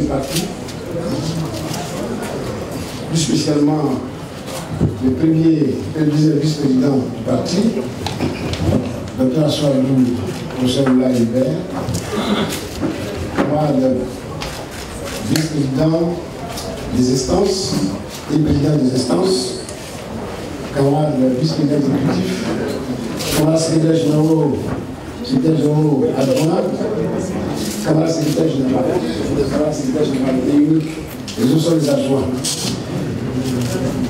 parti, plus spécialement le premier et le deuxième vice-président du parti, Dr. Assoalou Ousseoula Hébert, camarade vice-président des instances et président des instances, camarade vice-président exécutif, camarade secrétaire général adjoint, camarade secrétaire général technique, les autres sont les adjoints.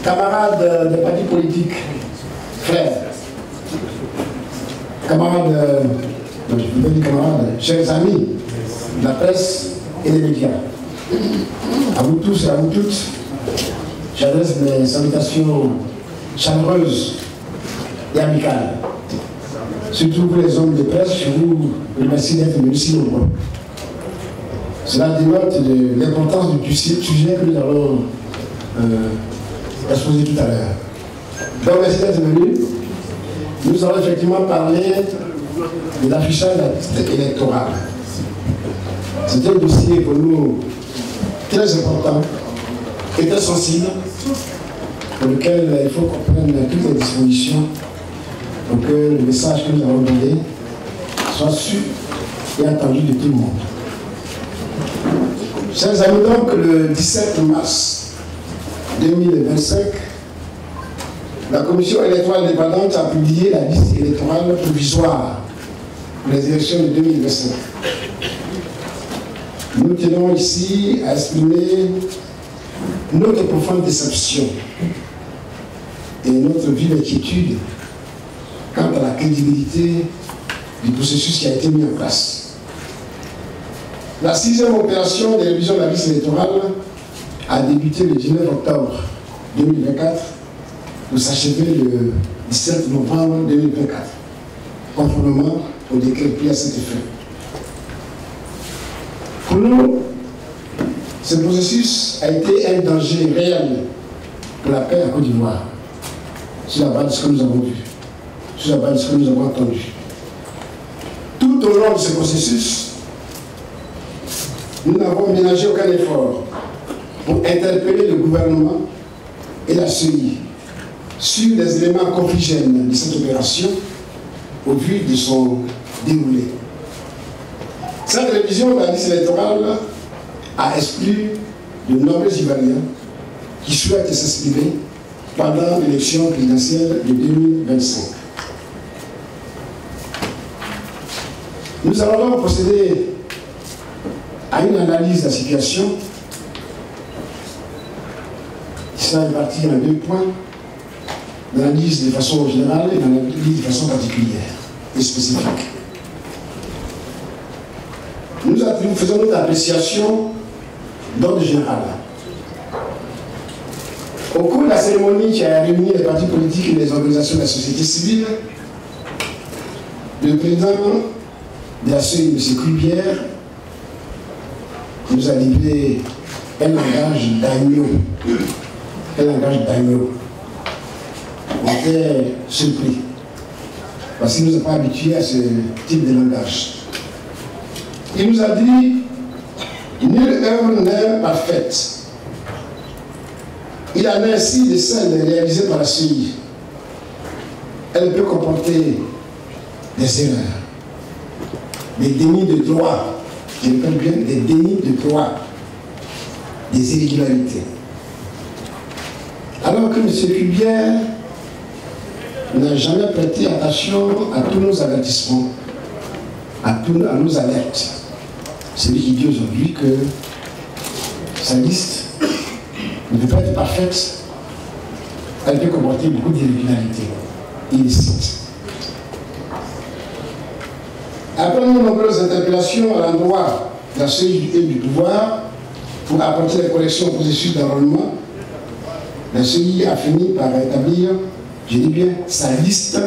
Camarades des partis politiques, frères, camarades, je peux dire camarades, chers amis de la presse et des médias, à vous tous et à vous toutes, j'adresse mes salutations chaleureuses et amicales. Surtout pour les hommes de presse, je vous remercie d'être venus si nombreux. Cela dénote de l'importance du sujet que nous allons exposer tout à l'heure. Donc, merci d'être venus. Nous allons effectivement parler de l'affichage électoral. C'est un dossier pour nous très important et très sensible, pour lequel il faut qu'on prenne toutes les dispositions pour que le message que nous allons donner soit su et attendu de tout le monde. Chers amis, donc le 17 mars 2025, la Commission électorale indépendante a publié la liste électorale provisoire pour les élections de 2025. Nous tenons ici à exprimer notre profonde déception et notre vive inquiétude quant à la crédibilité du processus qui a été mis en place. La 6e opération de révision de la liste électorale a débuté le 19 octobre 2024 pour s'achever le 17 novembre 2024, conformément au décret pris à cet effet. Pour nous, ce processus a été un danger réel pour la paix en Côte d'Ivoire, sur la base de ce que nous avons vu, sur la base de ce que nous avons entendu. Tout au long de ce processus, nous n'avons ménagé aucun effort pour interpeller le gouvernement et la CEI sur les éléments confligènes de cette opération au vu de son déroulé. Cette révision de la liste électorale a exclu de nombreux Ivoiriens qui souhaitent s'exprimer pendant l'élection présidentielle de 2025. Nous allons donc procéder à une analyse de la situation qui sera répartie en 2 points, l'analyse de façon générale et l'analyse de façon particulière et spécifique. Nous faisons notre appréciation d'ordre général. Au cours de la cérémonie qui a réuni les partis politiques et les organisations de la société civile, le président de la CEI, M. Cubière, nous a livré un langage d'agneau. Un langage d'agneau. On était surpris. Parce qu'il ne nous a pas habitués à ce type de langage. Il nous a dit, nulle œuvre n'est parfaite. Il en est ainsi de celles réalisées par la CEI. Elle peut comporter des erreurs, des dénis de droit, je répète bien, des dénis de droit, des irrégularités. Alors que M. Cubière n'a jamais prêté attention à tous nos avertissements, à nos alertes. C'est lui qui dit aujourd'hui que sa liste ne peut pas être parfaite, elle peut comporter beaucoup d'irrégularités. Il cite. Après nos nombreuses interpellations à l'endroit de la CEI et du pouvoir pour apporter les corrections au processus d'enrôlement, la CEI a fini par établir, je dis bien, sa liste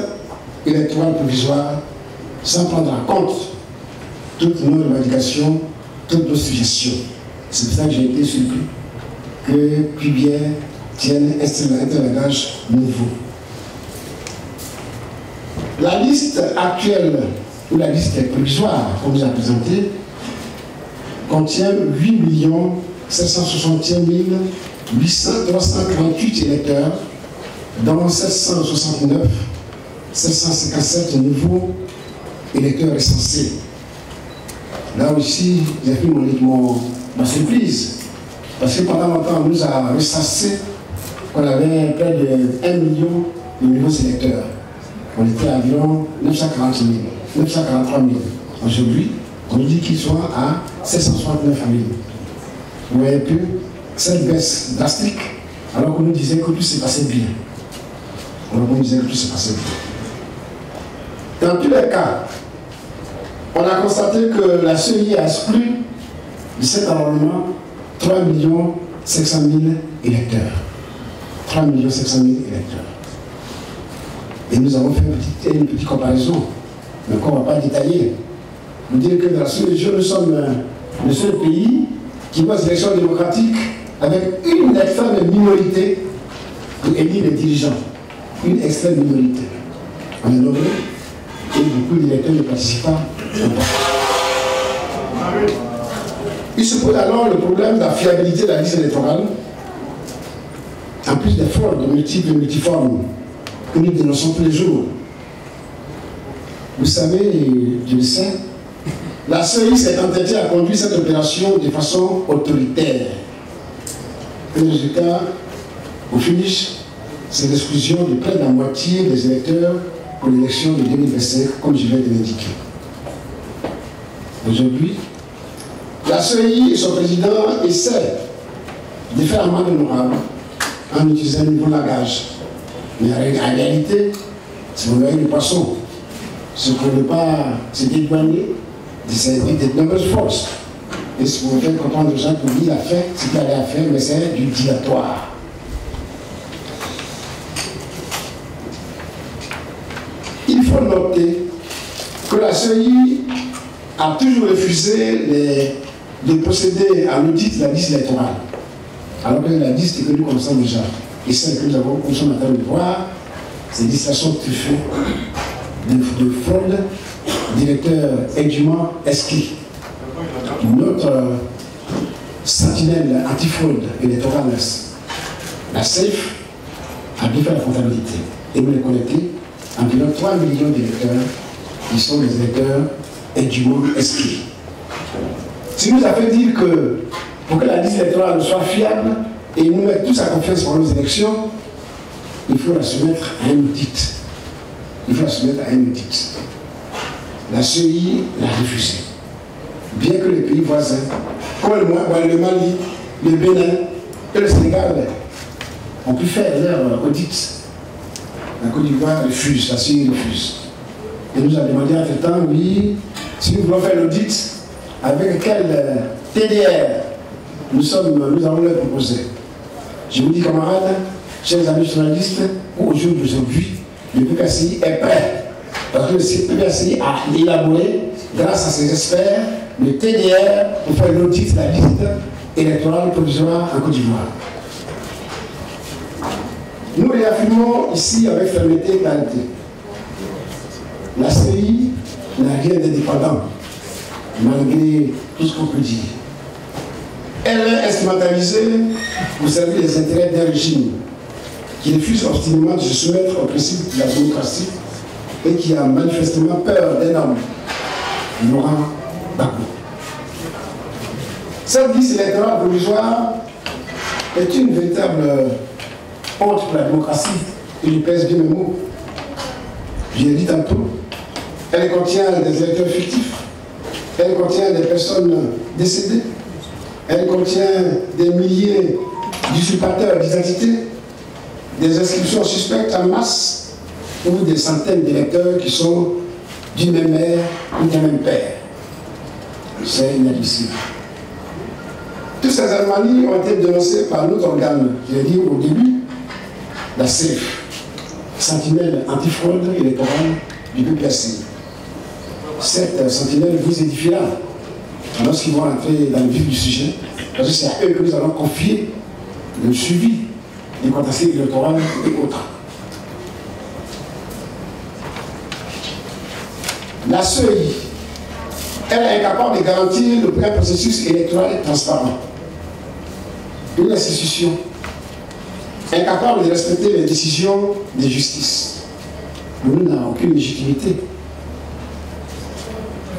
électorale provisoire sans prendre en compte toutes nos revendications, toutes nos suggestions. C'est pour ça que j'ai été surpris que Cubière tienne un langage nouveau. La liste actuelle, ou la liste provisoire qu'on nous a présentée, contient 8 761 348 électeurs, dont 757 nouveaux électeurs recensés. Là aussi, j'ai pris ma surprise, parce que pendant longtemps, on nous a recensé qu'on avait près de 1 million de nouveaux électeurs. On était à environ 940 000, 943 000. Aujourd'hui, on nous dit qu'ils sont à 769 000. Vous voyez que cette baisse drastique, alors qu'on nous disait que tout s'est passé bien. Alors qu'on nous disait que tout s'est passé bien. Dans tous les cas, on a constaté que la CEI a exclu de cet enrôlement 3 500 000 électeurs. 3 500 000 électeurs. Et nous avons fait une petite comparaison, mais qu'on ne va pas détailler. Vous dire que dans la sous-région, nous sommes le seul pays qui voit des élections démocratiques avec une extrême minorité pour élire les dirigeants. Une extrême minorité. On est nombreux et beaucoup d'électeurs ne participent pas. Il se pose alors le problème de la fiabilité de la liste électorale, en plus des fraudes multiples et multiformes que nous dénonçons tous les jours. Vous savez, je le sais, la CEI s'est entêtée à conduire cette opération de façon autoritaire. Le résultat, au finish, c'est l'exclusion de près de la moitié des électeurs pour l'élection de 2025, comme je viens de l'indiquer. Aujourd'hui, la CEI et son président essaient de faire amende honorable en utilisant un nouveau langage. Mais en réalité, c'est pour noyer le poisson. C'est pour ne pas se dédouaner de nombreuses forces. Et c'est pour faire comprendre aux gens que lui, il a fait ce qu'il allait faire, mais c'est du dilatoire. Il faut noter que la CEI a toujours refusé de procéder à l'audit de la liste électorale. Alors que la liste que nous connaissons déjà, et celle que nous sommes en train de voir, c'est des distractions truffées de fraude, directeur indûment inscrit. Notre sentinelle antifraude électorale, la SAFE, a bien fait la comptabilité. Et vous les connectez, environ 3 millions d'électeurs qui sont des électeurs indûment inscrits. Ce qui nous a fait dire que pour que la liste électorale soit fiable et nous mettre tous à confiance pour nos élections, il faut la soumettre à un audit. Il faut la soumettre à un audit. La CEI l'a refusé. Bien que les pays voisins, comme le Mali, le Bénin et le Sénégal, ont pu faire leur audit. La Côte d'Ivoire refuse, la CEI refuse. Et nous a demandé entre-temps, oui, si nous voulons faire l'audit, avec quel TDR nous allons leur proposer. Je vous dis, camarades, chers amis journalistes, au jour d'aujourd'hui, le PPCI est prêt. Parce que le PPCI a élaboré, grâce à ses experts, le TDR pour faire l'audit de la liste électorale provisoire en Côte d'Ivoire. Nous réaffirmons ici avec fermeté et clarté. La CEI n'a rien d'indépendant, malgré tout ce qu'on peut dire. Elle est instrumentalisée pour servir les intérêts d'un régime qui refuse obstinément de se soumettre au principe de la démocratie et qui a manifestement peur d'un homme, Laurent Gbagbo. Cette liste électorale provisoire est une véritable honte pour la démocratie, et je pèse bien mes mots. Je l'ai dit tantôt, elle contient des électeurs fictifs, elle contient des personnes décédées, elle contient des milliers d'usurpateurs d'identité, des inscriptions suspectes en masse ou des centaines d'électeurs qui sont d'une même mère ou d'un même père. C'est inadmissible. Toutes ces anomalies ont été dénoncées par notre organe, je l'ai dit au début, la SAFE, sentinelle antifraude électorale du PPCI. Cette sentinelle vous édifiera lorsqu'ils vont entrer dans le vif du sujet, parce que c'est à eux que nous allons confier le suivi des contentieux électoraux et autres. La CEI Elle est incapable de garantir un processus électoral transparent. Une institution incapable de respecter les décisions de justice. Nous n'avons aucune légitimité.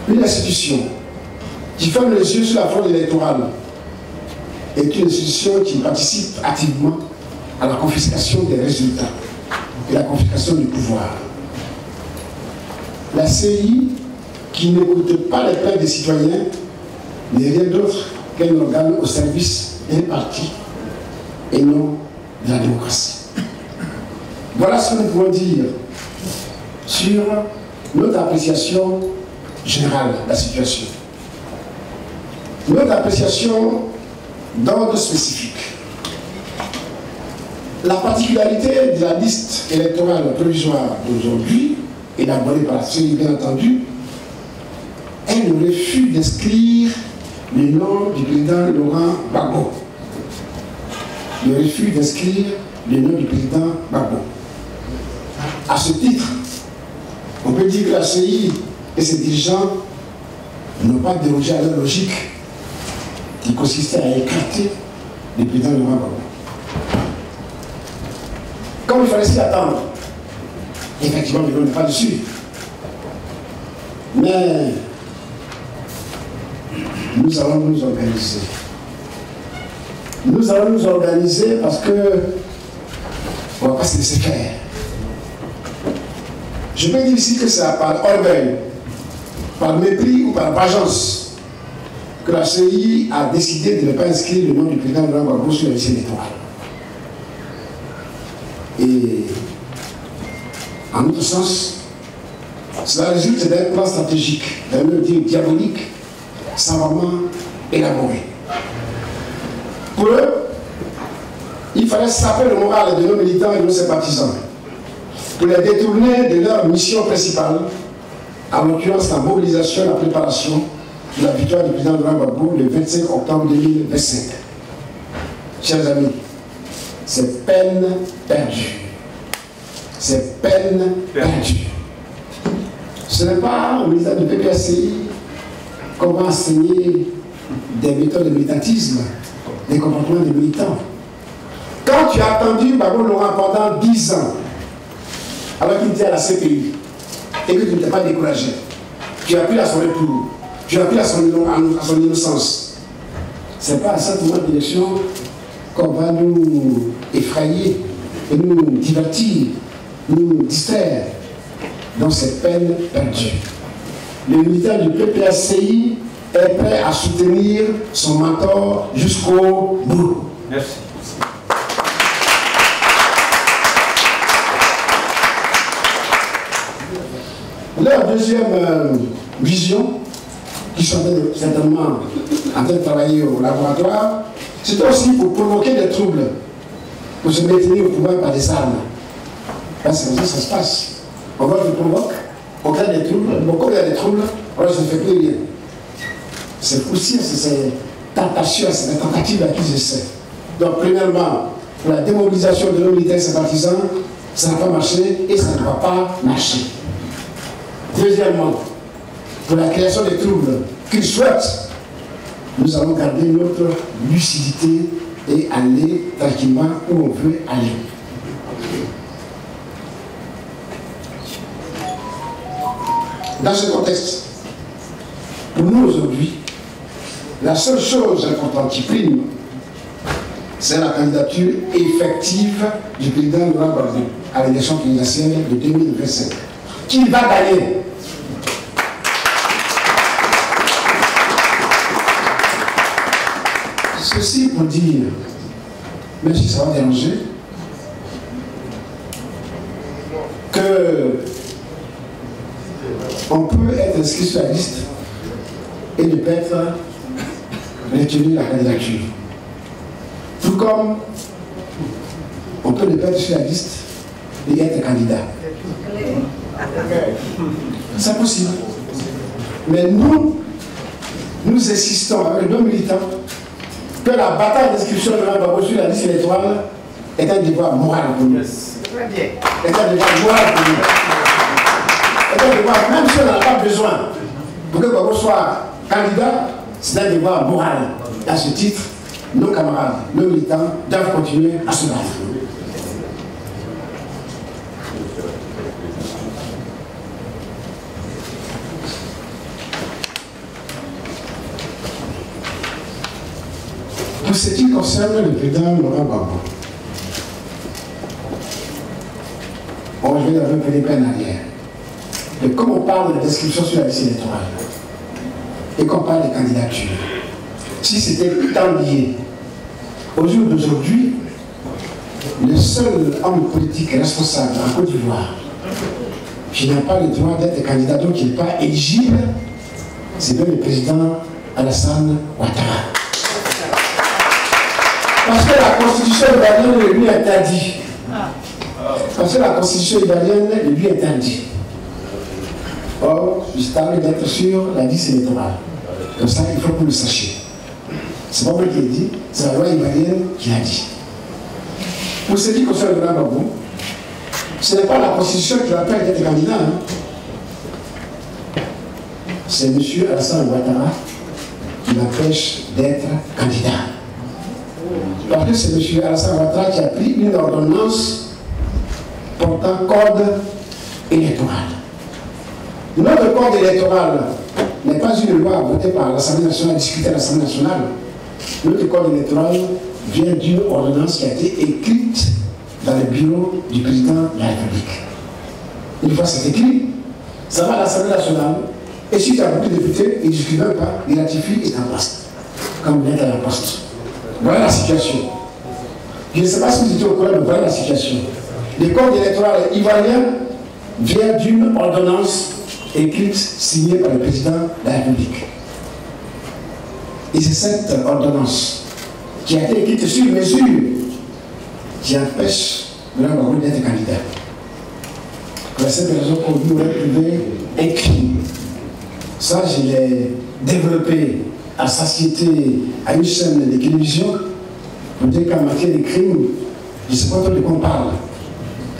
Une institution qui ferme les yeux sur la fraude électorale est une institution qui participe activement à la confiscation des résultats et la confiscation du pouvoir. La CI, qui n'écoute pas les plaintes des citoyens, n'est rien d'autre qu'un organe au service d'un parti et non de la démocratie. Voilà ce que nous pouvons dire sur notre appréciation générale de la situation. Notre appréciation d'ordre spécifique. La particularité de la liste électorale provisoire d'aujourd'hui, élaborée par la CENI bien entendu, est le refus d'inscrire le nom du président Laurent Gbagbo. Le refus d'inscrire le nom du président Gbagbo. À ce titre, on peut dire que la CEI et ses dirigeants n'ont pas dérogé à leur logique qui consistait à écarter le président Laurent Gbagbo. Comme il fallait s'y attendre, effectivement, le n'est pas dessus. Mais nous allons nous organiser. Nous allons nous organiser parce que on ne va pas se laisser faire. Je peux dire ici que c'est par orgueil, par mépris ou par vengeance que la CEI a décidé de ne pas inscrire le nom du président Laurent Gbagbo sur la liste électorale. Et en autre sens, cela résulte d'un plan stratégique, d'un outil diabolique, savamment élaboré. Pour eux, il fallait saper le moral de nos militants et de nos sympathisants pour les détourner de leur mission principale, en l'occurrence la mobilisation et la préparation de la victoire du président Laurent Gbagbo le 25 octobre 2025. Chers amis, c'est peine perdue. C'est peine perdue. Ce n'est pas au militaire de PPACI qu'on va enseigner des méthodes de militantisme, des comportements des militants. Quand tu as attendu Gbagbo Laurent pendant 10 ans, alors qu'il était à la CPI, et que tu ne t'es pas découragé, tu as appris à son retour, tu as appris à son innocence. Ce n'est pas à cette direction qu'on va nous effrayer et nous divertir, nous distraire dans cette peine perdue. Le militaire du PPACI est prêt à soutenir son mentor jusqu'au bout. Merci. Leur deuxième vision, qui sont certainement en train de travailler au laboratoire, c'est aussi pour provoquer des troubles, pour se maintenir au pouvoir par des armes. Parce que comme ça se passe. On va le provoquer, on crée des troubles, bon, quand il y a des troubles, alors je ne fais plus rien. C'est aussi ces tentations, ces tentatives à qui j'essaie. Donc, premièrement, pour la démobilisation de nos militaires et sympathisants, ça n'a pas marché et ça ne va pas marcher. Deuxièmement, pour la création des troubles qu'ils souhaitent, nous allons garder notre lucidité et aller tranquillement où on veut aller. Dans ce contexte, pour nous aujourd'hui, la seule chose importante qui prime, c'est la candidature effective du président Laurent Gbagbo à l'élection présidentielle de 2025. Qui va gagner? Ceci pour dire, même si ça va déranger, que on peut être inscrit sur la liste et ne pas être retenu la candidature. Tout comme on peut ne pas être sur la liste et être candidat. C'est possible. Mais nous insistons avec nos militants que la bataille d'inscription de Laurent Gbagbo sur la liste électorale est un devoir moral pour nous. Est un devoir moral pour nous. Même si on n'en a pas besoin, pour que Gbagbo soit candidat, c'est un devoir moral. À ce titre, nos camarades, nos militants doivent continuer à se battre. Pour ce qui concerne le président Laurent Gbagbo, je vais un peu les peines arrière. Et comme on parle de description sur la liste électorale, et qu'on parle de candidature, si c'était tant lié, au jour d'aujourd'hui, le seul homme politique responsable en Côte d'Ivoire qui n'a pas le droit d'être candidat, donc qui n'est pas éligible, c'est bien le président Alassane Ouattara. Parce que la constitution ivoirienne le lui interdit. Parce que la constitution ivoirienne le lui interdit. Or, je t'arrête d'être sur la liste électorale. Comme ça, il faut que vous le sachiez. C'est pas moi qui l'ai dit, c'est la loi ivoirienne qui l'a dit. Pour ce qui concerne le Laurent Gbagbo, ce n'est pas la constitution qui l'appelle d'être candidat. Hein. C'est M. Alassane Ouattara qui l'empêche d'être candidat. Parce que c'est M. Alassane Ouattara qui a pris une ordonnance portant code électoral. Notre code électoral n'est pas une loi votée par l'Assemblée nationale, discutée à l'Assemblée nationale. Notre code électoral vient d'une ordonnance qui a été écrite dans le bureau du président de la République. Une fois c'est écrit, ça va à l'Assemblée nationale, et si tu as beaucoup de députés, ils ne discutent même pas, ils ratifient et en passent, comme vient à la poste. Voilà la situation. Je ne sais pas si vous étiez au courant, mais voilà la situation. Le code électoral ivoirien vient d'une ordonnance écrite, signée par le président de la République. Et c'est cette ordonnance qui a été écrite sur mesure qui empêche Laurent Gbagbo d'être candidat. Pour cette raison qu'on vous aurait trouvé un crime. Ça, je l'ai développé à satiété à une chaîne de télévision pour dire qu'en matière de crime, je ne sais pas trop de quoi on parle.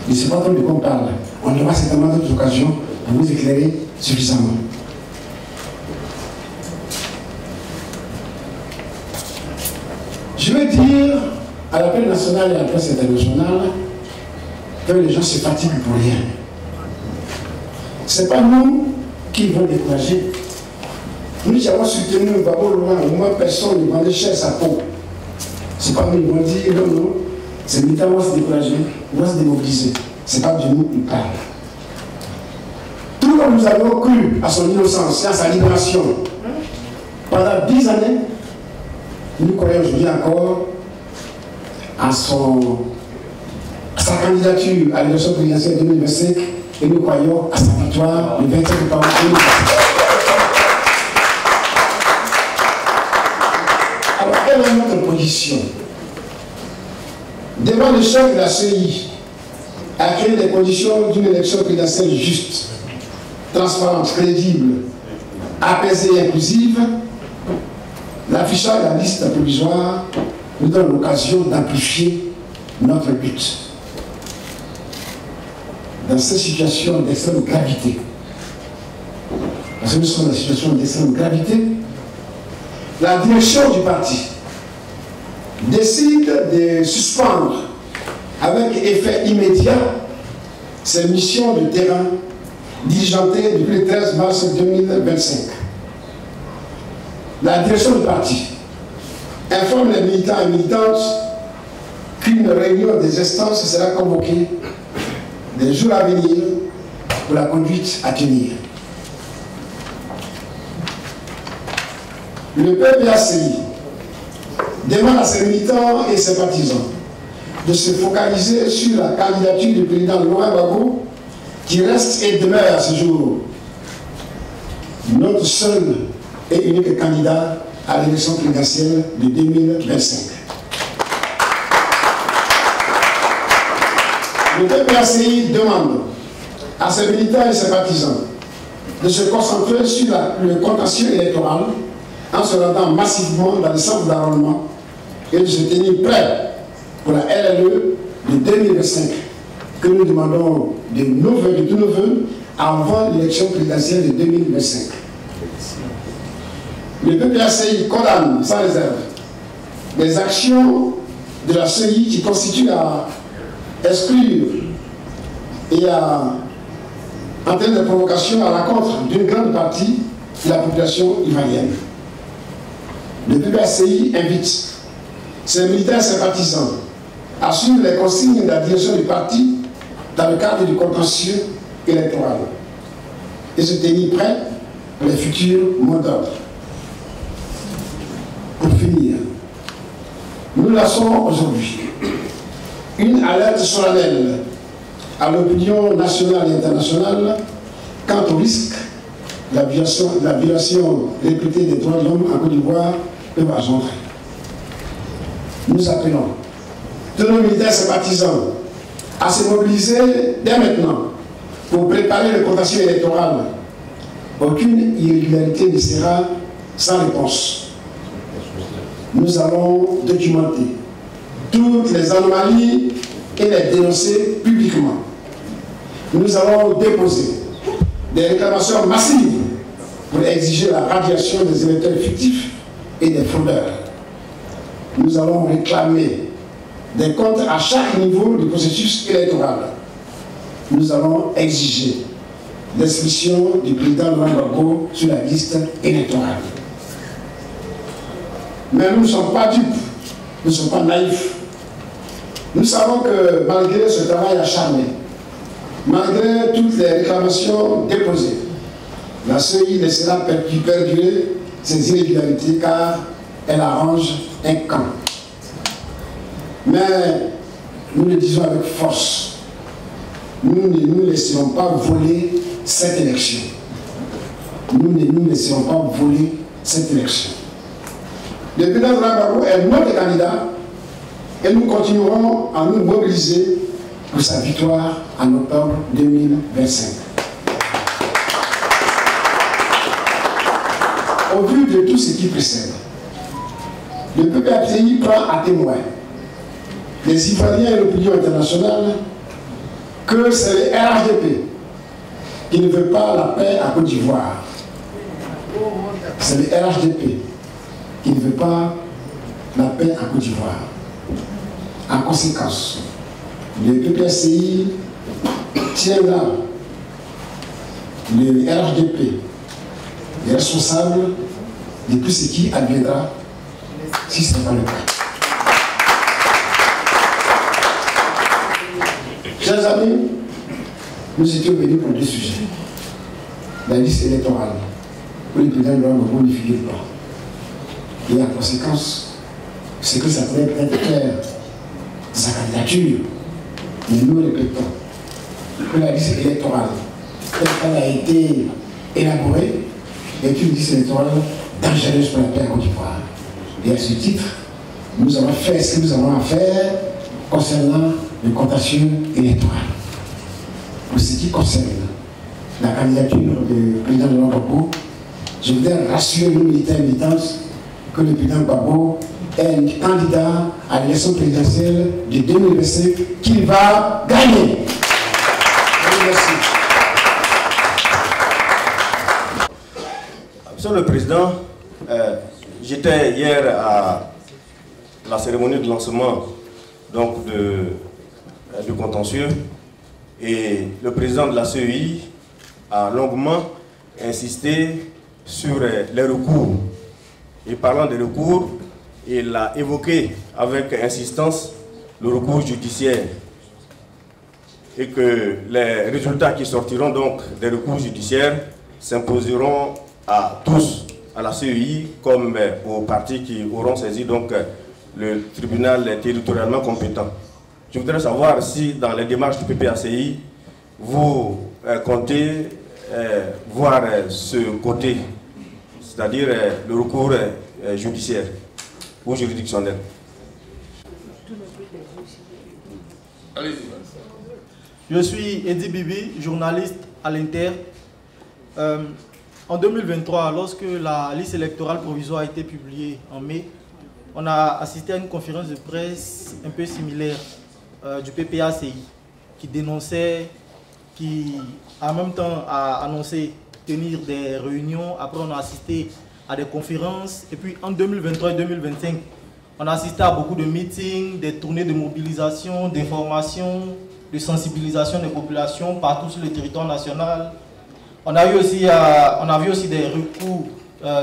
Je ne sais pas trop de quoi on parle. On aura certainement d'autres occasions pour vous éclairer suffisamment. Je veux dire à la presse nationale et à la presse internationale que les gens se fatiguent pour rien. Ce n'est pas nous qui vont décourager. Nous qui avons soutenu le Gbagbo loin, au moins personne ne vendait cher sa peau. Ce n'est pas nous qui vont dire non, non, ces militants vont se décourager, vont se démobiliser. Ce n'est pas de nous qui parlent. Tout comme nous avons cru à son innocence et à sa libération pendant 10 années, nous croyons aujourd'hui encore à sa candidature à l'élection présidentielle 2025 et nous croyons à sa victoire le 25 octobre 2025. Alors, quelle est notre position? Devant le chef de la CEI à créer les conditions d'une élection présidentielle juste, transparente, crédible, apaisée et inclusive, l'affichage de la liste provisoire nous donne l'occasion d'amplifier notre but. Dans cette situation d'extrême gravité, parce que nous sommes dans une situation d'extrême gravité, la direction du parti décide de suspendre avec effet immédiat ses missions de terrain diligentées depuis le 13 mars 2025. La direction du parti informe les militants et militantes qu'une réunion des instances sera convoquée des jours à venir pour la conduite à tenir. Le PPACI demande à ses militants et ses partisans de se focaliser sur la candidature du président Laurent Gbagbo qui reste et demeure à ce jour notre seul et unique candidat à l'élection présidentielle de 2025. Le PPACI demande à ses militants et ses partisans de se concentrer sur le contentieux électoral en se rendant massivement dans le centre d'enrôlement et de se tenir prêt pour la LLE de 2025 que nous demandons de tous nos voeux avant l'élection présidentielle de 2025. Le PPACI condamne sans réserve les actions de la CEI qui constituent à exclure et à entraîner des provocations à l'encontre d'une grande partie de la population ivoirienne. Le PPACI invite ses militaires sympathisants à suivre les consignes de la direction du parti dans le cadre du contentieux électoral et se tenir prêt pour les futurs mots d'ordre. Pour finir, nous lançons aujourd'hui une alerte solennelle à l'opinion nationale et internationale quant au risque de la violation répétée des droits de l'homme en Côte d'Ivoire peuvent engendrer. Nous appelons tous nos militaires sympathisants à se mobiliser dès maintenant pour préparer le contentieux électoral. Aucune irrégularité ne sera sans réponse. Nous allons documenter toutes les anomalies et les dénoncer publiquement. Nous allons déposer des réclamations massives pour exiger la radiation des électeurs fictifs et des fraudeurs. Nous allons réclamer des comptes à chaque niveau du processus électoral. Nous allons exiger l'inscription du président Laurent Gbagbo sur la liste électorale. Mais nous ne sommes pas dupes, nous ne sommes pas naïfs. Nous savons que malgré ce travail acharné, malgré toutes les réclamations déposées, la CEI laissera perdurer ces irrégularités car elle arrange un camp. Mais nous le disons avec force, nous ne nous laisserons pas voler cette élection. Nous ne nous laisserons pas voler cette élection. Le président Laurent Gbagbo est notre candidat et nous continuerons à nous mobiliser pour sa victoire en octobre 2025. Au vu de tout ce qui précède, le PPACI prend à témoin les Ivoiriens et l'opinion internationale que c'est le RHDP qui ne veut pas la paix à Côte d'Ivoire. C'est le RHDP qui ne veut pas la paix à Côte d'Ivoire. En conséquence, le PPACI tiendra le RHDP responsable de tout ce qui adviendra si ce n'est pas le cas. Chers amis, nous étions venus pour deux sujets. La liste électorale, où le président Laurent Gbagbo ne figure pas. Et en conséquence, ce que ça pourrait peut-être faire sa candidature. Mais nous répétons que la liste électorale, telle qu'elle a été élaborée, est une liste électorale dangereuse pour la paix en Côte d'Ivoire. Et à ce titre, nous avons fait ce que nous avons à faire concernant le contentieux électoral. Pour ce qui concerne la candidature du président Laurent Gbagbo, je voudrais rassurer nos militaires et militantes que le président Gbagbo est un candidat à l'élection présidentielle de 2025 qu'il va gagner. Merci. Monsieur le Président, j'étais hier à la cérémonie de lancement donc, du contentieux et le président de la CEI a longuement insisté sur les recours. Et parlant des recours, il a évoqué avec insistance le recours judiciaire et que les résultats qui sortiront donc des recours judiciaires s'imposeront à tous, à la CEI comme aux partis qui auront saisi donc le tribunal territorialement compétent. Je voudrais savoir si dans les démarches du PPACI, vous comptez voir ce côté, c'est-à-dire le recours judiciaire ou juridictionnel. Je suis Edi Bibi, journaliste à l'Inter. En 2023, lorsque la liste électorale provisoire a été publiée en mai, on a assisté à une conférence de presse un peu similaire du PPACI qui dénonçait, qui en même temps a annoncé tenir des réunions. Après, on a assisté à des conférences. Et puis en 2023 et 2025, on a assisté à beaucoup de meetings, des tournées de mobilisation, d'information, de sensibilisation des populations partout sur le territoire national. On a vu aussi des recours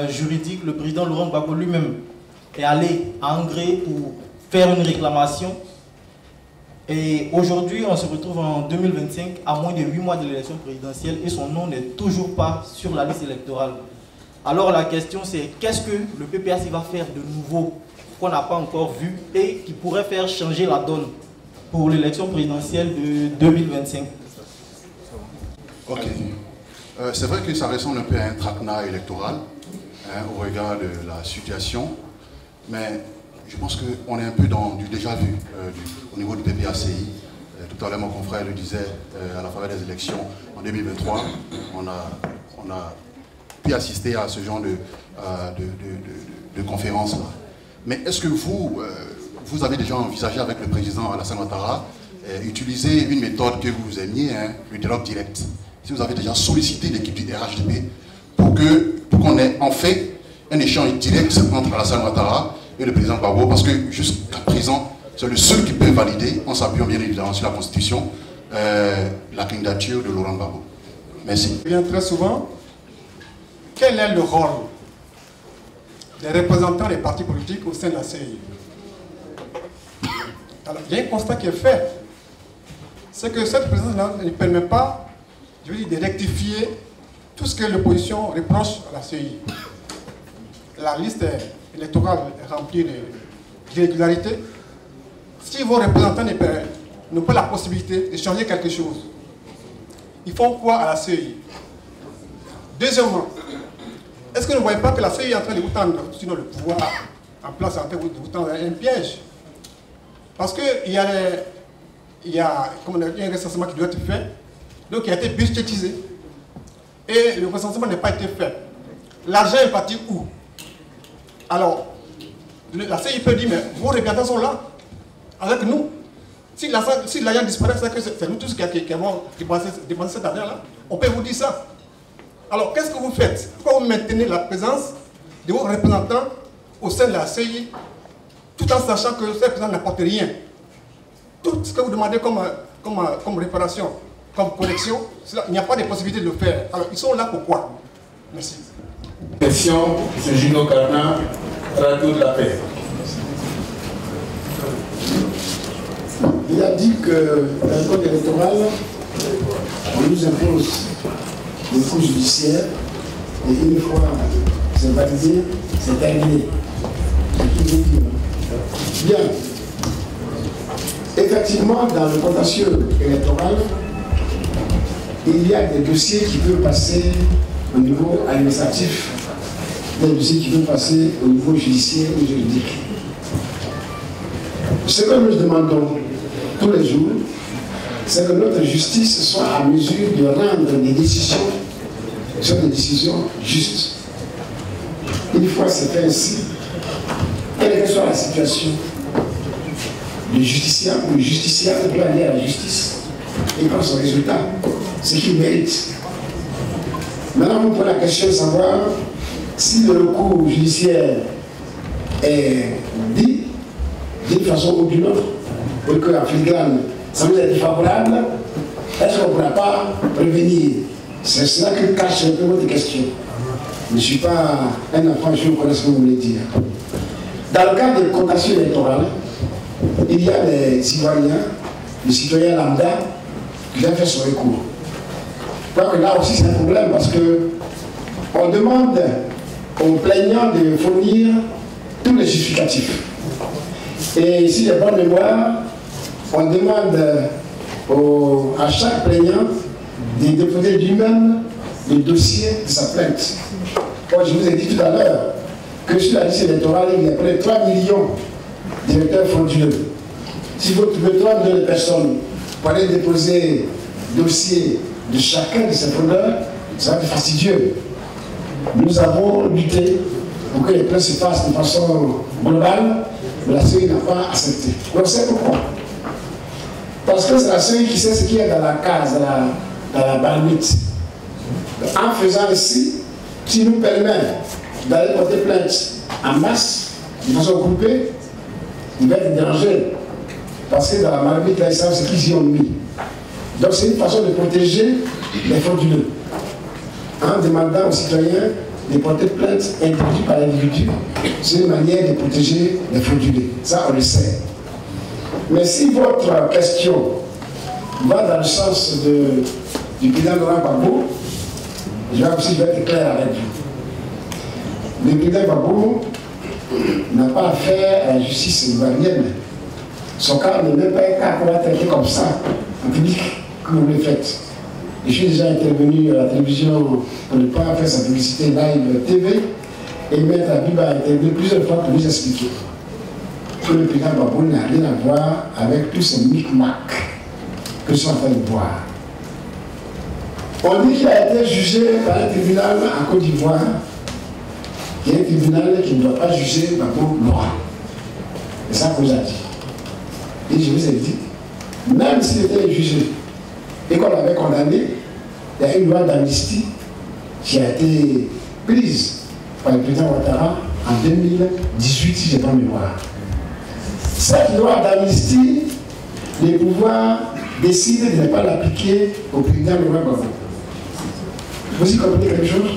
juridiques. Le président Laurent Gbagbo lui-même est allé à Angré pour faire une réclamation. Et aujourd'hui, on se retrouve en 2025, à moins de 8 mois de l'élection présidentielle, et son nom n'est toujours pas sur la liste électorale. Alors la question c'est, qu'est-ce que le PPACI va faire de nouveau qu'on n'a pas encore vu et qui pourrait faire changer la donne pour l'élection présidentielle de 2025? Ok. C'est vrai que ça ressemble un peu à un traquenard électoral au regard de la situation, mais je pense qu'on est un peu dans du déjà vu au niveau du PPACI. Tout à l'heure, mon confrère le disait, à la faveur des élections en 2023, on a pu assister à ce genre de conférence-là. Mais est-ce que vous avez déjà envisagé avec le président Alassane Ouattara utiliser une méthode que vous aimiez, le dialogue direct? Si vous avez déjà sollicité l'équipe du RHDP pour qu'on ait en fait un échange direct entre Alassane Ouattara et le président Gbagbo, parce que jusqu'à présent, c'est le seul qui peut valider, en s'appuyant bien évidemment sur la Constitution, la candidature de Laurent Gbagbo. Merci. Bien très souvent, quel est le rôle des représentants des partis politiques au sein de la CEI? Alors, il y a un constat qui est fait, c'est que cette présidence ne permet pas, je veux dire, de rectifier tout ce que l'opposition reproche à la CEI. La liste électorale est remplie d'irrégularités. Si vos représentants n'ont pas la possibilité de changer quelque chose, ils font quoi à la CEI? Deuxièmement, est-ce que vous ne voyez pas que la CEI est en train de vous tendre, sinon le pouvoir en place, en train de vous tendre un piège? Parce qu'il y a un recensement qui doit être fait, donc il a été budgétisé. Et le recensement n'a pas été fait. L'argent est parti où? Alors, la CEI peut dire, mais vos représentants sont là, avec nous. Si l'argent disparaît, c'est que c'est nous tous qui avons dépensé cet argent-là. On peut vous dire ça. Alors, qu'est-ce que vous faites? Pourquoi vous maintenez la présence de vos représentants au sein de la CEI, tout en sachant que ces représentants n'apportent rien? Tout ce que vous demandez comme réparation, comme correction, il n'y a pas de possibilité de le faire. Alors, ils sont là pourquoi? Merci. Question, M. Gino Carna, Radio de la Paix. Il a dit que le code électoral nous impose des cours judiciaires et une fois c'est validé, c'est terminé. C'est tout dit. Bien. Effectivement, dans le contentieux électoral, il y a des dossiers qui peuvent passer au niveau administratif, des dossiers qui peuvent passer au niveau judiciaire ou juridique. Ce que nous demandons tous les jours, c'est que notre justice soit à mesure de rendre des décisions sur des décisions justes. Une fois c'est fait ainsi, quelle que soit la situation, le justiciable ou le justiciable peut aller à la justice et prendre son résultat, ce qu'il mérite. Maintenant, on pose la question de savoir si le recours judiciaire est dit d'une façon ou d'une autre, et que en filigrane, ça nous est défavorable, est-ce qu'on ne pourra pas revenir? C'est cela que cache un peu votre question. Je ne suis pas un enfant, je connais ce que vous voulez dire. Dans le cadre des contentieux électorales, il y a des citoyens lambda, qui ont fait son recours. Je crois que là aussi c'est un problème parce qu'on demande aux plaignants de fournir tous les justificatifs. Et ici, les bonnes mémoires, on demande à chaque plaignant de déposer lui-même le dossier de sa plainte. Bon, je vous ai dit tout à l'heure que sur la liste électorale, il y a près de 3 millions d'électeurs frauduleux. Si vous trouvez 3 millions de personnes pour aller déposer le dossier de chacun de ces fraudeurs, ça va être fastidieux. Nous avons lutté pour que les plaintes se fassent de façon globale, mais la CEI n'a pas accepté. On sait pourquoi. Parce que c'est la CEI qui sait ce qu'il y a dans la case, dans la barmite. En faisant ainsi, qui nous permet d'aller porter plainte en masse, de façon groupée, il va être dérangé. Parce que dans la marmite, là, ils savent ce qu'ils y ont mis. Donc c'est une façon de protéger les frauduleux. En demandant aux citoyens de porter plainte individu par individu, c'est une manière de protéger les frauduleux. Ça, on le sait. Mais si votre question va dans le sens du président Laurent Gbagbo, je vais aussi être clair avec vous. Le président Gbagbo n'a pas affaire à la justice ivoirienne. Son cas n'est même pas un cas qu'on va traiter comme ça, en public, comme vous le faites. Je suis déjà intervenu à la télévision pour ne pas faire sa publicité live TV, et Maître Habib a intervenu plusieurs fois pour nous expliquer que le président Gbagbo n'a rien à voir avec tous ces micmacs que je suis en train de voir. On dit qu'il a été jugé par un tribunal en Côte d'Ivoire, qui est un tribunal qui ne doit pas juger Gbagbo Laurent. C'est ça qu'on vous a dit. Et je vous ai dit, même s'il était jugé et qu'on l'avait condamné, il y a une loi d'amnistie qui a été prise par le président Ouattara en 2018, si je n'ai pas mémoire. Cette loi d'amnistie, les pouvoirs décident de ne pas l'appliquer au président Laurent Gbagbo. Vous y comprenez quelque chose?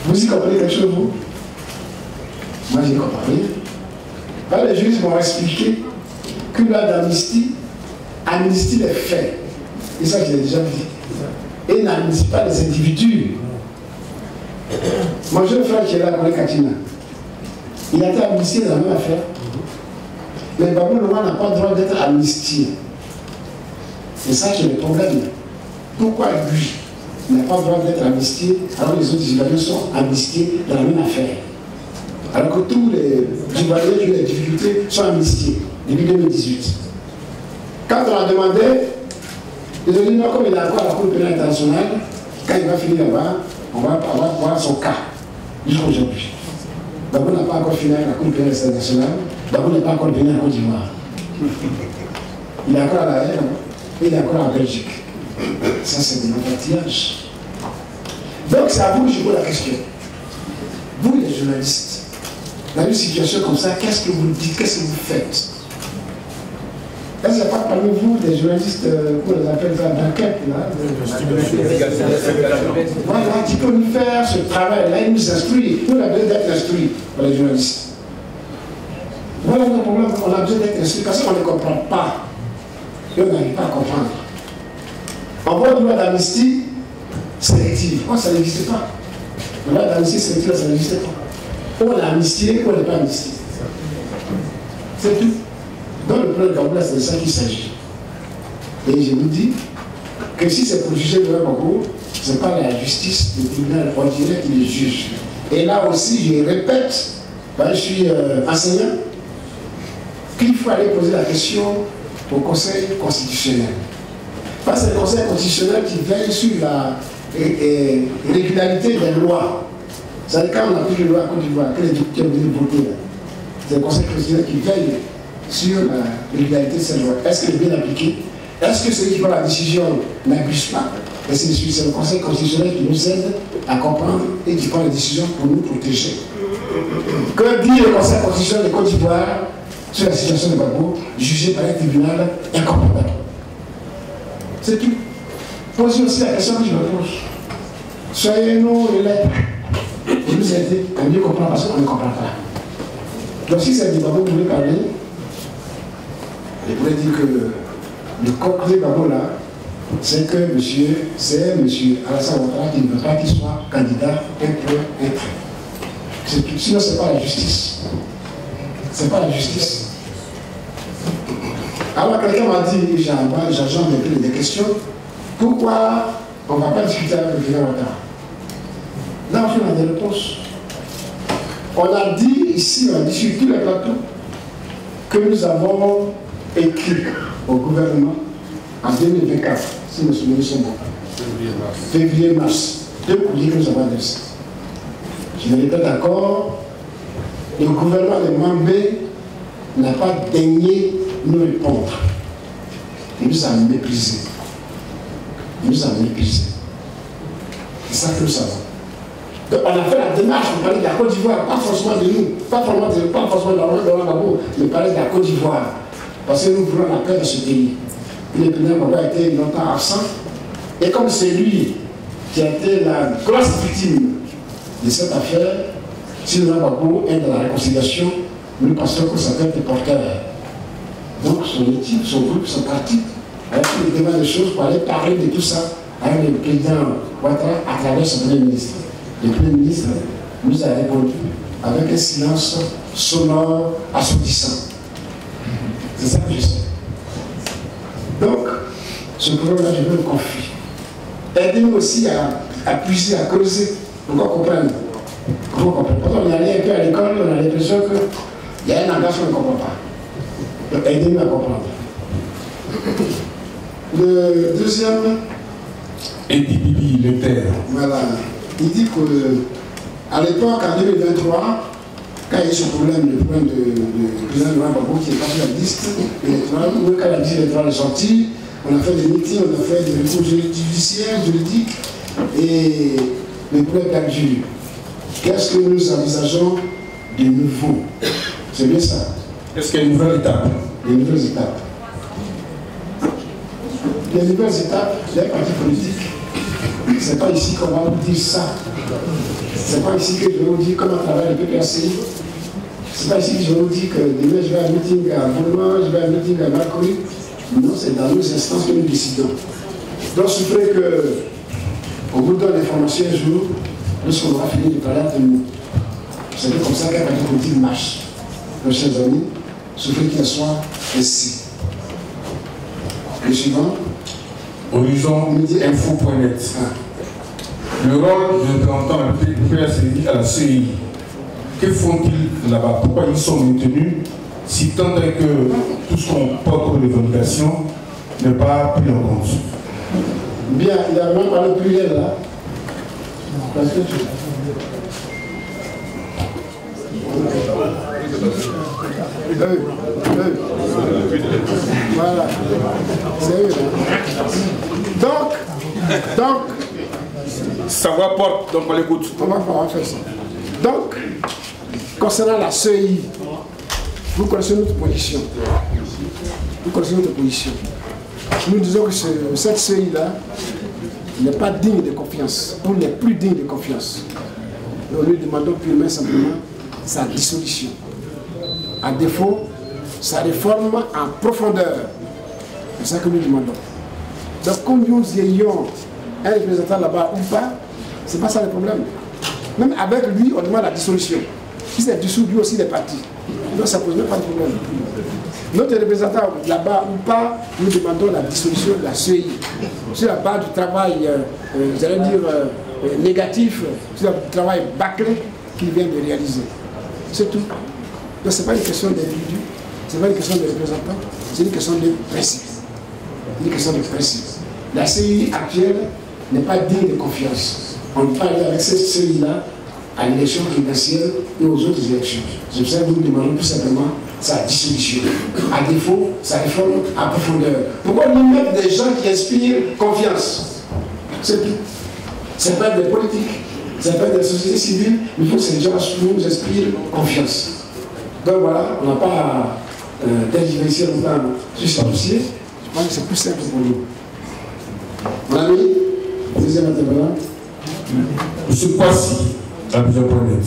Vous y comprenez quelque chose, vous? Moi, je n'y comprends rien. Là, les juristes m'ont expliqué que la loi d'amnistie amnistie les faits. Et ça, je l'ai déjà dit. Et n'amnistie pas les individus. Mon jeune frère qui est là, Kole Katina, il a été amnistié dans la même affaire. Mais Gbagbo Laurent n'a pas le droit d'être amnistié. C'est ça qui est le problème. Pourquoi lui n'a pas le droit d'être amnistié alors que les autres Ivoiriens sont amnistiés dans la même affaire? Alors que tous les Ivoiriens qui ont des difficultés sont amnistiés depuis 2018. Quand on a demandé, ils ont dit non, comme il est encore à la Cour pénale internationale, quand il va finir là-bas, on va voir son cas jusqu'à aujourd'hui. Gbagbo n'a pas encore fini à la Cour pénale internationale, Gbagbo n'est pas encore venu en Côte d'Ivoire. Il est encore à la haine, et il est encore en Belgique. Ça, c'est de l'enfantillage. Donc, c'est à vous que je pose la question. Vous, les journalistes, dans une situation comme ça, qu'est-ce que vous dites, qu'est-ce que vous faites? Est-ce qu'il n'y a pas parmi vous des journalistes, comment on les appelle ça, d'enquête, là? Voilà, qui peuvent nous faire ce travail-là, ils nous instruisent. Nous, on a besoin d'être instruits pour les journalistes. Voilà notre problème, on a besoin d'être instruits parce qu'on ne comprend pas. Et on n'arrive pas à comprendre. On voit une loi d'amnistie sélective. Oh, ça n'existe pas. La loi d'amnistie sélective, ça n'existe pas. On est amnistié ou on n'est pas amnistié. C'est tout. Dans le plan de Gbagbo, c'est de ça qu'il s'agit. Et je vous dis que si c'est pour juger le Gbagbo, ce n'est pas la justice du tribunal ordinaire qui le juge. Et là aussi, je répète, je suis enseignant, qu'il faut aller poser la question au Conseil constitutionnel. Parce que c'est le Conseil constitutionnel qui veille sur la régularité des lois. C'est-à-dire quand on applique les lois à Côte d'Ivoire, que les députés ont dû voter, c'est le Conseil constitutionnel qui veille sur la régularité de ces lois. Est-ce qu'elle est bien appliquée? Est-ce que celui qui prend la décision n'abuse pas? Et c'est le Conseil constitutionnel qui nous aide à comprendre et qui prend les décisions pour nous protéger. Que dit le Conseil constitutionnel de Côte d'Ivoire sur la situation de Gbagbo, jugé par un tribunal incompétent? C'est tout. Posez aussi la question que je me pose. Soyez-nous élèves et nous aider à mieux comprendre parce qu'on ne comprend pas. Donc si c'est de Gbagbo que vous voulez parler, je pourrais dire que le coq de Gbagbo là, c'est que c'est M. Alassane Ouattara qui ne veut pas qu'il soit candidat un trait. C'est tout. Sinon, ce n'est pas la justice. Ce n'est pas la justice. Alors quelqu'un m'a dit, j'agende des questions, pourquoi on ne va pas discuter avec le président Ouattara? Là, on a des réponses. On a dit ici, on a dit sur tous les plateaux, que nous avons écrit au gouvernement en 2024, si mes souvenirs sont bons, février-mars, 2 courriers que nous avons adressés. Je ne répète encore, le gouvernement de Mambé n'a pas daigné nous répondre. Il nous a méprisés. Il nous a méprisés. C'est ça que nous savons. Donc on a fait la démarche pour parler de la Côte d'Ivoire, pas forcément de nous, pas forcément de Laurent Gbagbo, mais parler de la Côte d'Ivoire. Parce que nous voulons la paix de ce pays. Le président Gbagbo a été longtemps absent. Et comme c'est lui qui a été la grosse victime de cette affaire, si Laurent Gbagbo est dans la réconciliation, nous pensons que ça peut être porteur. Donc son équipe, son groupe, son parti, a fait des débats de choses pour aller parler de tout ça avec le président Ouattara à travers son premier ministre. Le premier ministre nous a répondu avec un silence sonore, assourdissant. C'est ça que je sais. Donc, ce problème-là, je veux le confier. Aidez-nous aussi à puiser, à creuser, pour qu'on comprenne. Quand on est allé un peu à l'école, on a l'impression qu'il y a un langage qu'on ne comprend pas. Donc, aidez-nous à comprendre. Le deuxième. Edi Bibi, le terre. Voilà. Il dit qu'à l'époque, en 2023, quand il y a eu ce problème, le problème du président Laurent Gbagbo qui est parti à la liste électorale, ou quand la liste électorale est sortie, on a fait des meetings, on a fait des recours judiciaires, juridiques, et le problème perdure. Qu'est-ce que nous envisageons de nouveau? C'est bien ça. Est-ce qu'il y a une nouvelle étape? Les nouvelles étapes. Les nouvelles étapes, les partis politiques, c'est pas ici qu'on va vous dire ça. C'est pas ici que je vais vous dire comment travaille le PPACI. C'est pas ici que je vais vous dire que demain je vais à un meeting à Boulogne, je vais à un meeting à Marcory. Non, c'est dans nos instances que nous décidons. Donc, je ferai qu'on vous donne l'information un jour, lorsqu'on aura fini de parler entre nous. C'est comme ça qu'un parti politique marche. Mes chers amis, je ferai qu'il soit ainsi. Le suivant. Horizon info.net. Le rôle de représentant du PACI à la CEI. Que font-ils là-bas? Pourquoi ils sont maintenus si tant est que tout ce qu'on porte comme revendication n'est pas pris en compte? Bien, il a vraiment parlé pluriel là. Parce que tu... Voilà. C'est eux. Donc, sa voix porte, donc on l'écoute. On va faire ça. Donc, concernant la CEI, vous connaissez notre position. Vous connaissez notre position. Nous disons que cette CEI-là n'est pas digne de confiance, ou n'est plus digne de confiance. Nous lui demandons purement simplement sa dissolution. À défaut, sa réforme en profondeur. C'est ça que nous demandons. Donc, comme nous ayons un représentant là-bas ou pas, ce n'est pas ça le problème. Même avec lui, on demande la dissolution. Si c'est dissous, lui aussi, il est parti. Donc, ça ne pose même pas de problème. Notre représentant là-bas ou pas, nous demandons la dissolution de la CEI. Sur la base du travail, j'allais dire, négatif, sur le travail bâclé qu'il vient de réaliser. C'est tout. Donc, ce n'est pas une question d'individu, ce n'est pas une question de représentant, c'est une question de principe. Une question de principe. La CEI actuelle n'est pas digne de confiance. On ne peut pas aller avec cette CEI-là à l'élection présidentielle et aux autres élections. C'est pour ça que nous demandons tout simplement sa dissolution. À défaut, sa réforme en profondeur. Pourquoi nous mettre des gens qui inspirent confiance? C'est tout. Ce n'est pas des politiques, ce n'est pas des sociétés civiles, mais il faut que ces gens nous inspirent confiance. Donc voilà, on n'a pas tergiversé longtemps sur ce dossier. Je pense que c'est plus simple pour nous. Mon ami, deuxième intervenant. Monsieur Kwasi, à Vision.net.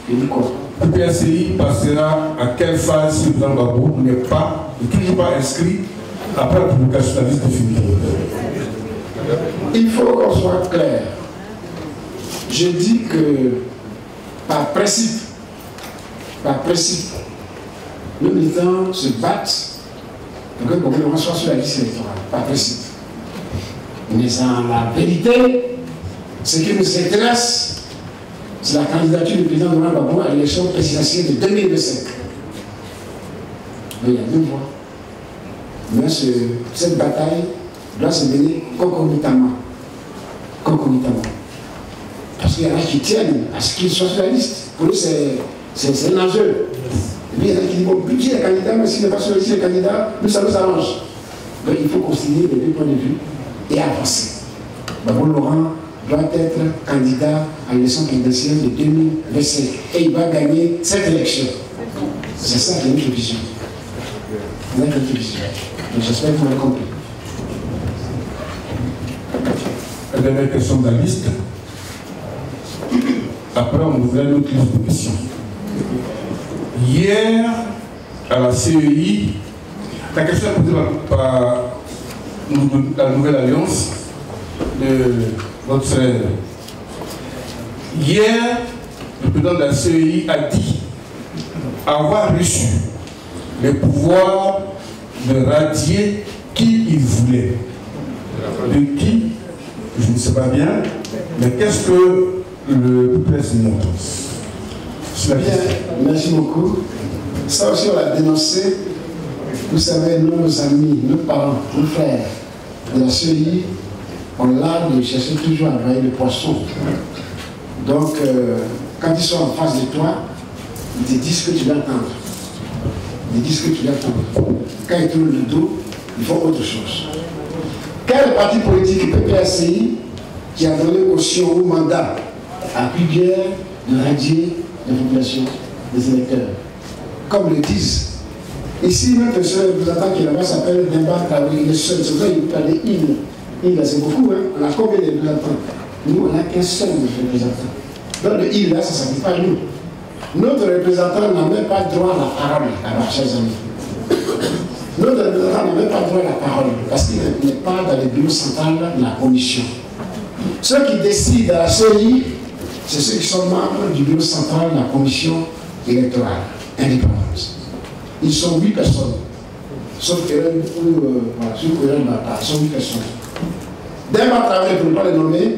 Il dit quoi? Le PACI passera à quelle phase si le président Gbagbo n'est toujours pas inscrit après la publication de la liste définitive? Il faut qu'on soit clair. Je dis que par principe, nos militants se battent pour que le gouvernement soit sur la liste électorale, par principe. Mais en la vérité, ce qui nous intéresse, c'est la candidature du président Laurent Gbagbo à l'élection présidentielle de 2025. Mais il y a deux voies. Mais cette bataille doit se mener concomitamment. Parce qu'il y en a qui tiennent à ce qu'il soit sur la liste. Pour eux, c'est un enjeu. Et puis il y en a qui disent, bon, budget est candidat, mais s'il n'est pas sur la liste des candidats, nous, ça nous arrange. Donc il faut concilier les deux points de vue et avancer. D'abord, Laurent doit être candidat à l'élection présidentielle de 2025. Et il va gagner cette élection. C'est ça qui est notre vision. Notre vision. J'espère que vous m'avez compris. La dernière question de la liste. Après, on ouvrait notre liste de questions. Hier, à la CEI, la question est posée par la nouvelle alliance de votre frère. Hier, le président de la CEI a dit avoir reçu le pouvoir de radier qui il voulait. De qui, je ne sais pas bien, mais qu'est-ce que le président montre? Bien, merci beaucoup. Ça aussi, on l'a dénoncé. Vous savez, nos amis, nos parents, nos frères de la CEI ont l'art de chercher toujours à envoyer le poisson. Donc, quand ils sont en face de toi, ils te disent ce que tu dois attendre. Ils disent ce que tu dois attendre. Quand ils tournent le dos, ils font autre chose. Quel parti politique PPACI qui a donné caution au mandat a pu bien de radier la population des électeurs? Comme le disent. Ici, notre seul représentant qui est là-bas s'appelle Demba Traoré. Il est seul. C'est vrai, il peut parler île. Île, c'est beaucoup. Hein? On a combien de représentants? Nous, on n'a qu'un seul représentant. Dans le île, là, ça ne s'applique pas à nous. Notre représentant n'a même pas droit à la parole, là-bas, chers amis. Notre représentant n'a même pas droit à la parole parce qu'il n'est pas dans le bureau central de la commission. Ceux qui décident à la CEI, c'est ceux qui sont membres du bureau central de la commission électorale indépendante. Ils sont 8 personnes. Sauf Eren Bata, ils sont 8 personnes. Demba Traoré, pour ne pas le nommer,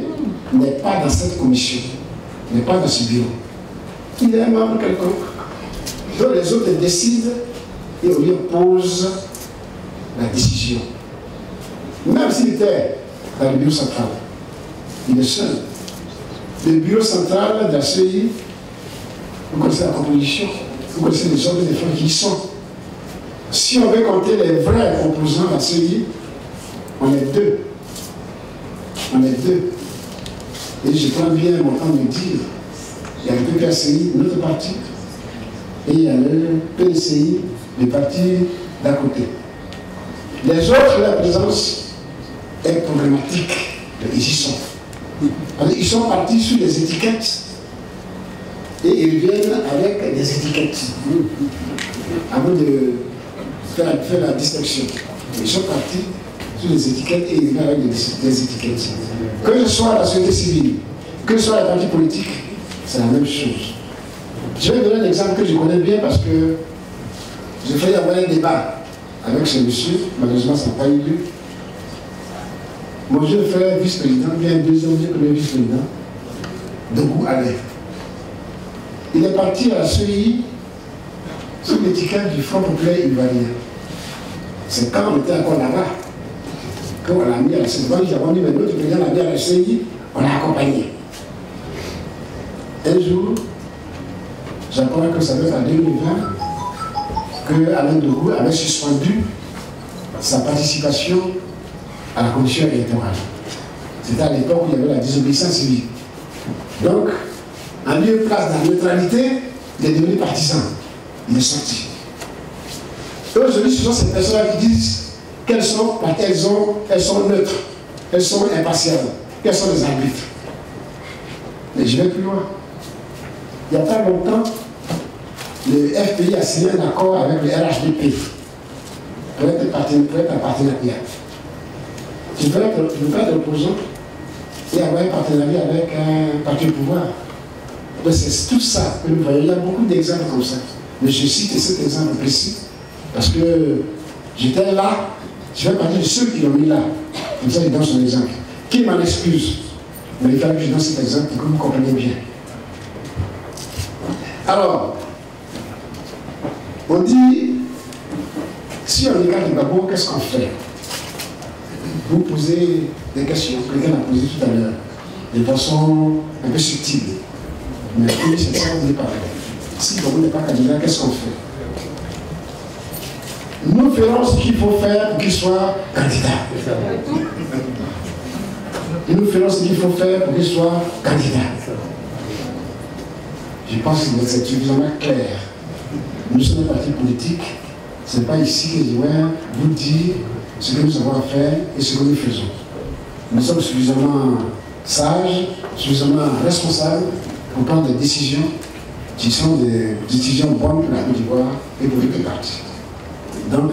n'est pas dans cette commission, n'est pas dans ce bureau. Il est un membre quelconque. Donc les autres décident et on lui impose la décision. Même s'il était dans le bureau central, il est seul. Le bureau central de la CEI, vous connaissez la composition, vous connaissez les hommes et les femmes qui y sont. Si on veut compter les vrais opposants de la CEI, on est 2. On est 2. Et je prends bien mon temps de dire, il y a le PPACI, notre parti, et il y a le PDCI, le parti d'à côté. Les autres, la présence est problématique. Ils y sont. Ils sont partis sur les étiquettes et ils viennent avec des étiquettes. Avant de faire la distinction. Ils sont partis sur les étiquettes et ils viennent avec des étiquettes. Que ce soit la société civile, que ce soit les partis politiques, c'est la même chose. Je vais donner un exemple que je connais bien parce que j'ai fait avoir un débat avec ce monsieur, malheureusement ça n'a pas eu lieu. Mon jeune frère vice-président, bien 2 ans que le vice-président, Dogou Alain. Il est parti à la CEI sous l'étiquette du Front populaire ivoirien. C'est quand on était encore là-bas qu'on l'a mis à la CEI. Nous avons dit, mais notre président l'a mis à la CEI, on l'a accompagné. Un jour, j'apprends que ça doit être en 2020, que Alain Dogou avait suspendu sa participation à la commission électorale. C'était à l'époque où il y avait la désobéissance civile. Donc, en lieu de place de la neutralité, il est devenu partisan. Il est sorti. Et aujourd'hui, ce sont ces personnes qui disent qu'elles sont neutres, elles sont impartiales, qu'elles sont des arbitres. Mais je vais plus loin. Il n'y a pas longtemps, le FPI a signé un accord avec le RHDP pour être un partenariat. Je peux être opposant et avoir un partenariat avec un parti au pouvoir. Donc c'est tout ça que nous voyons. Il y a beaucoup d'exemples comme ça. Mais je cite cet exemple précis parce que j'étais là, je fais partie de ceux qui l'ont mis là. Comme ça, je donne son exemple. Qui m'en excuse? Mais il fallait que je donne cet exemple pour que vous compreniez bien. Alors, on dit, si on écarte le Gbagbo, qu'est-ce qu'on fait? Vous posez des questions que quelqu'un a posées tout à l'heure, de façon un peu subtile. Mais oui, c'est ça, on n'est pas fait. Si Gbagbo n'est pas candidat, qu'est-ce qu'on fait? Nous ferons ce qu'il faut faire pour qu'il soit candidat. Et nous ferons ce qu'il faut faire pour qu'il soit candidat. Je pense que c'est suffisamment clair. Nous sommes un parti politique. Ce n'est pas ici que je vais vous dire ce que nous avons à faire et ce que nous faisons. Nous sommes suffisamment sages, suffisamment responsables pour prendre des décisions qui sont des décisions bonnes pour la Côte d'Ivoire et pour les partis. Donc,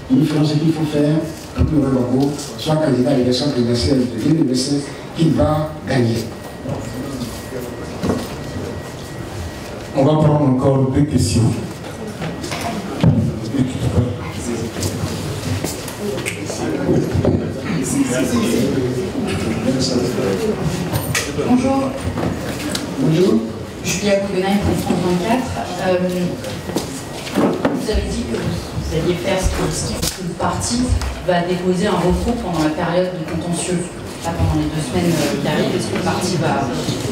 nous ferons ce qu'il faut faire pour que Laurent Gbagbo soit candidat à l'élection présidentielle de 2025 qu'il va gagner. On va prendre encore 2 questions. Bonjour. Bonjour. Julia Gouvenaille pour France 24. Vous avez dit que vous alliez faire ce que le parti va déposer un recours pendant la période de contentieux, pas pendant les 2 semaines qui arrivent. Est-ce que le parti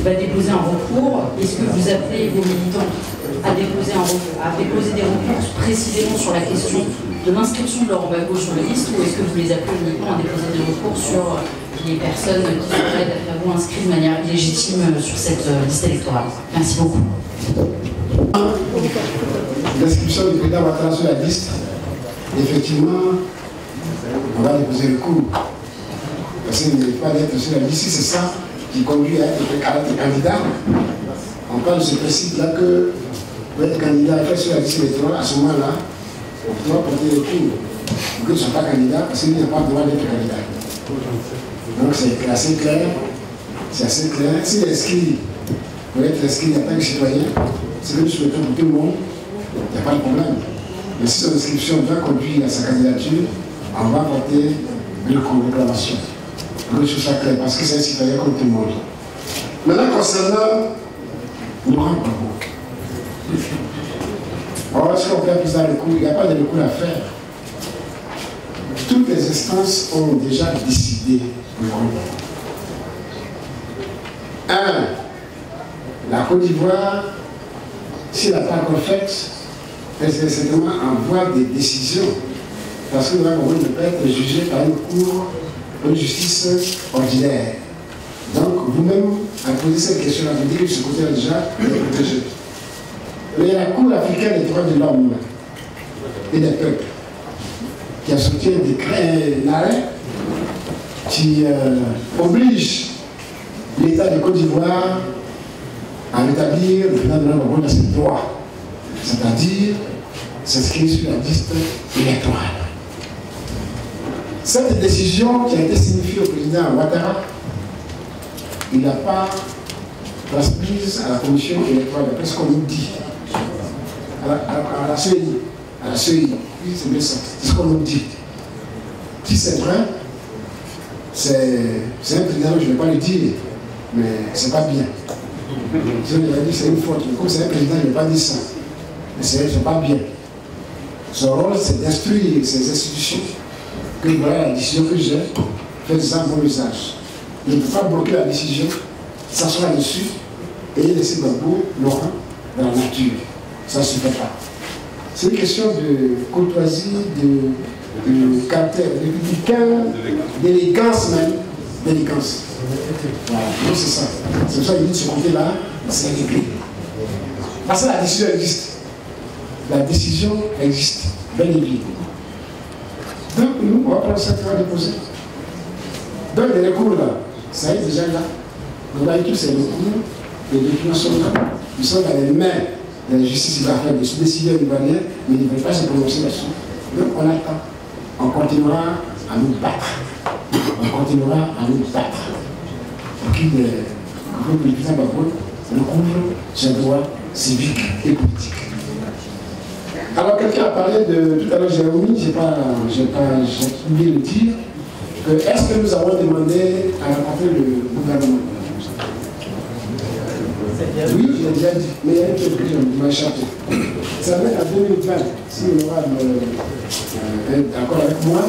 va déposer un recours? Est-ce que vous appelez vos militants à déposer des recours précisément sur la question de l'inscription de Laurent Gbagbo sur les listes, ou est-ce que vous les appelez uniquement à déposer des recours sur les personnes qui seraient, d'après vous, inscrites de manière illégitime sur cette liste électorale? Merci beaucoup. L'inscription du président Ouattara sur la liste, effectivement, on va déposer le recours. Parce qu'il n'est pas d'être sur la liste, si c'est ça qui conduit à être candidat. On parle de ce principe-là que pour être candidat sur la liste électorale, à ce moment-là, on doit porter le recours. Pour qu'ils ne soient pas candidats, parce qu'il n'y a pas le droit d'être candidat. Donc c'est assez clair. C'est assez clair. S'il est inscrit, pour être inscrit en tant que citoyen, c'est que nous souhaitons pour tout le monde, il n'y a pas de problème. Mais si son inscription doit conduire à sa candidature, on va porter une réclamation. Pour que ce soit clair, parce que c'est un citoyen comme tout le monde. Maintenant, concernant Laurent Gbagbo. Alors, est-ce qu'on peut appeler ça recours? Il n'y a pas de recours à faire. Toutes les instances ont déjà décidé. 1. La Côte d'Ivoire, si elle n'a pas encore fait, elle est certainement en voie de décision. Parce que Laurent Gbagbo ne peut être jugé par une cour, une justice ordinaire. Donc, vous-même, à poser cette question-là, vous dites que ce côté-là déjà est protégé. Mais la Cour africaine des droits de l'homme et des peuples, qui a sorti un décret, un arrêt, qui oblige l'État de Côte d'Ivoire à rétablir le président de Laurent Gbagbo dans ses droits, c'est-à-dire s'inscrire sur la liste électorale. Cette décision qui a été signifiée au président Ouattara, il n'a pas transmise à la commission électorale, d'après ce qu'on nous dit, à la CEI. À la CEI, oui, c'est bien ça, c'est ce qu'on nous dit. Si c'est vrai, c'est un président, je ne vais pas le dire, mais c'est pas bien. Si on a dit c'est une faute, comme c'est un président, je ne vais pas dire ça. Mais c'est pas bien. Son rôle, c'est d'instruire ces institutions que voilà la décision que j'ai, faites-en bon usage. Il ne peut pas bloquer la décision, s'asseoir dessus et laisser Gbagbo, Laurent, dans la nature. Ça ne se fait pas. C'est une question de courtoisie, de caractère républicain, d'élégance même, d'élégance. Voilà, donc c'est ça. C'est pour ça qu'il dit de ce côté-là, c'est réglé. Parce que la décision existe. La décision existe, bel et bien. Donc nous, on va prendre ça qu'on va déposer. Donc les recours là, ça est déjà là. Donc là, tous ces recours, les documents sont là. Ils sont dans les mains de la justice ivoirienne, des décideurs ivoiriens, mais ils ne veulent pas se prononcer là-dessus. Donc on attend. On continuera à nous battre. On continuera à nous battre. Pour qu'il le président Gbagbo recouvre ses droits civiques et politiques. Alors quelqu'un a parlé de, tout à l'heure j'ai omis, j'ai oublié de dire, que est-ce que nous avons demandé à rencontrer le gouvernement? Oui, je l'ai déjà dit, mais il y a une chose que je m'ai échappé. Ça va être en 2020, si on aura d'accord avec moi,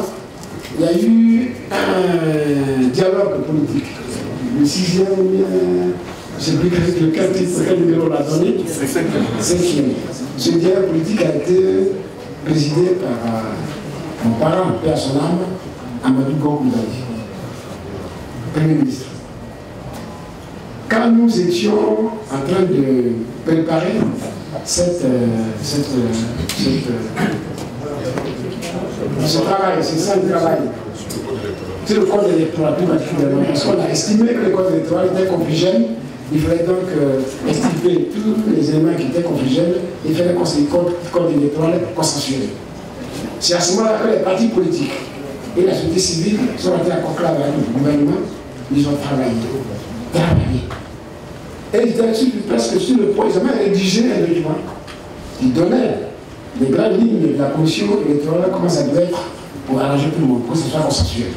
il y a eu un dialogue politique. Le 6e, je ne sais plus quel numéro on l'a donné, 5e. Ce dialogue politique a été présidé par mon parent, paix à son âme, Amadou Gogo Koulibali, Premier ministre. quand nous étions en train de préparer ce travail, c'est ça le travail. C'est le code électoral plus particulièrement, parce qu'on a estimé que le code électoral était confligène. Il fallait donc extirper tous les éléments qui étaient confligènes et faire le code électoral consensuel. C'est à ce moment-là que les partis politiques et la société civile sont rentrés en conclave avec le gouvernement. Ils ont travaillé. Et ils étaient presque sur le point, ils ont même rédigé un document qui donnait les grandes lignes de la commission électorale, comment ça devait être pour arranger tout le monde, pour que ce soit consensuel.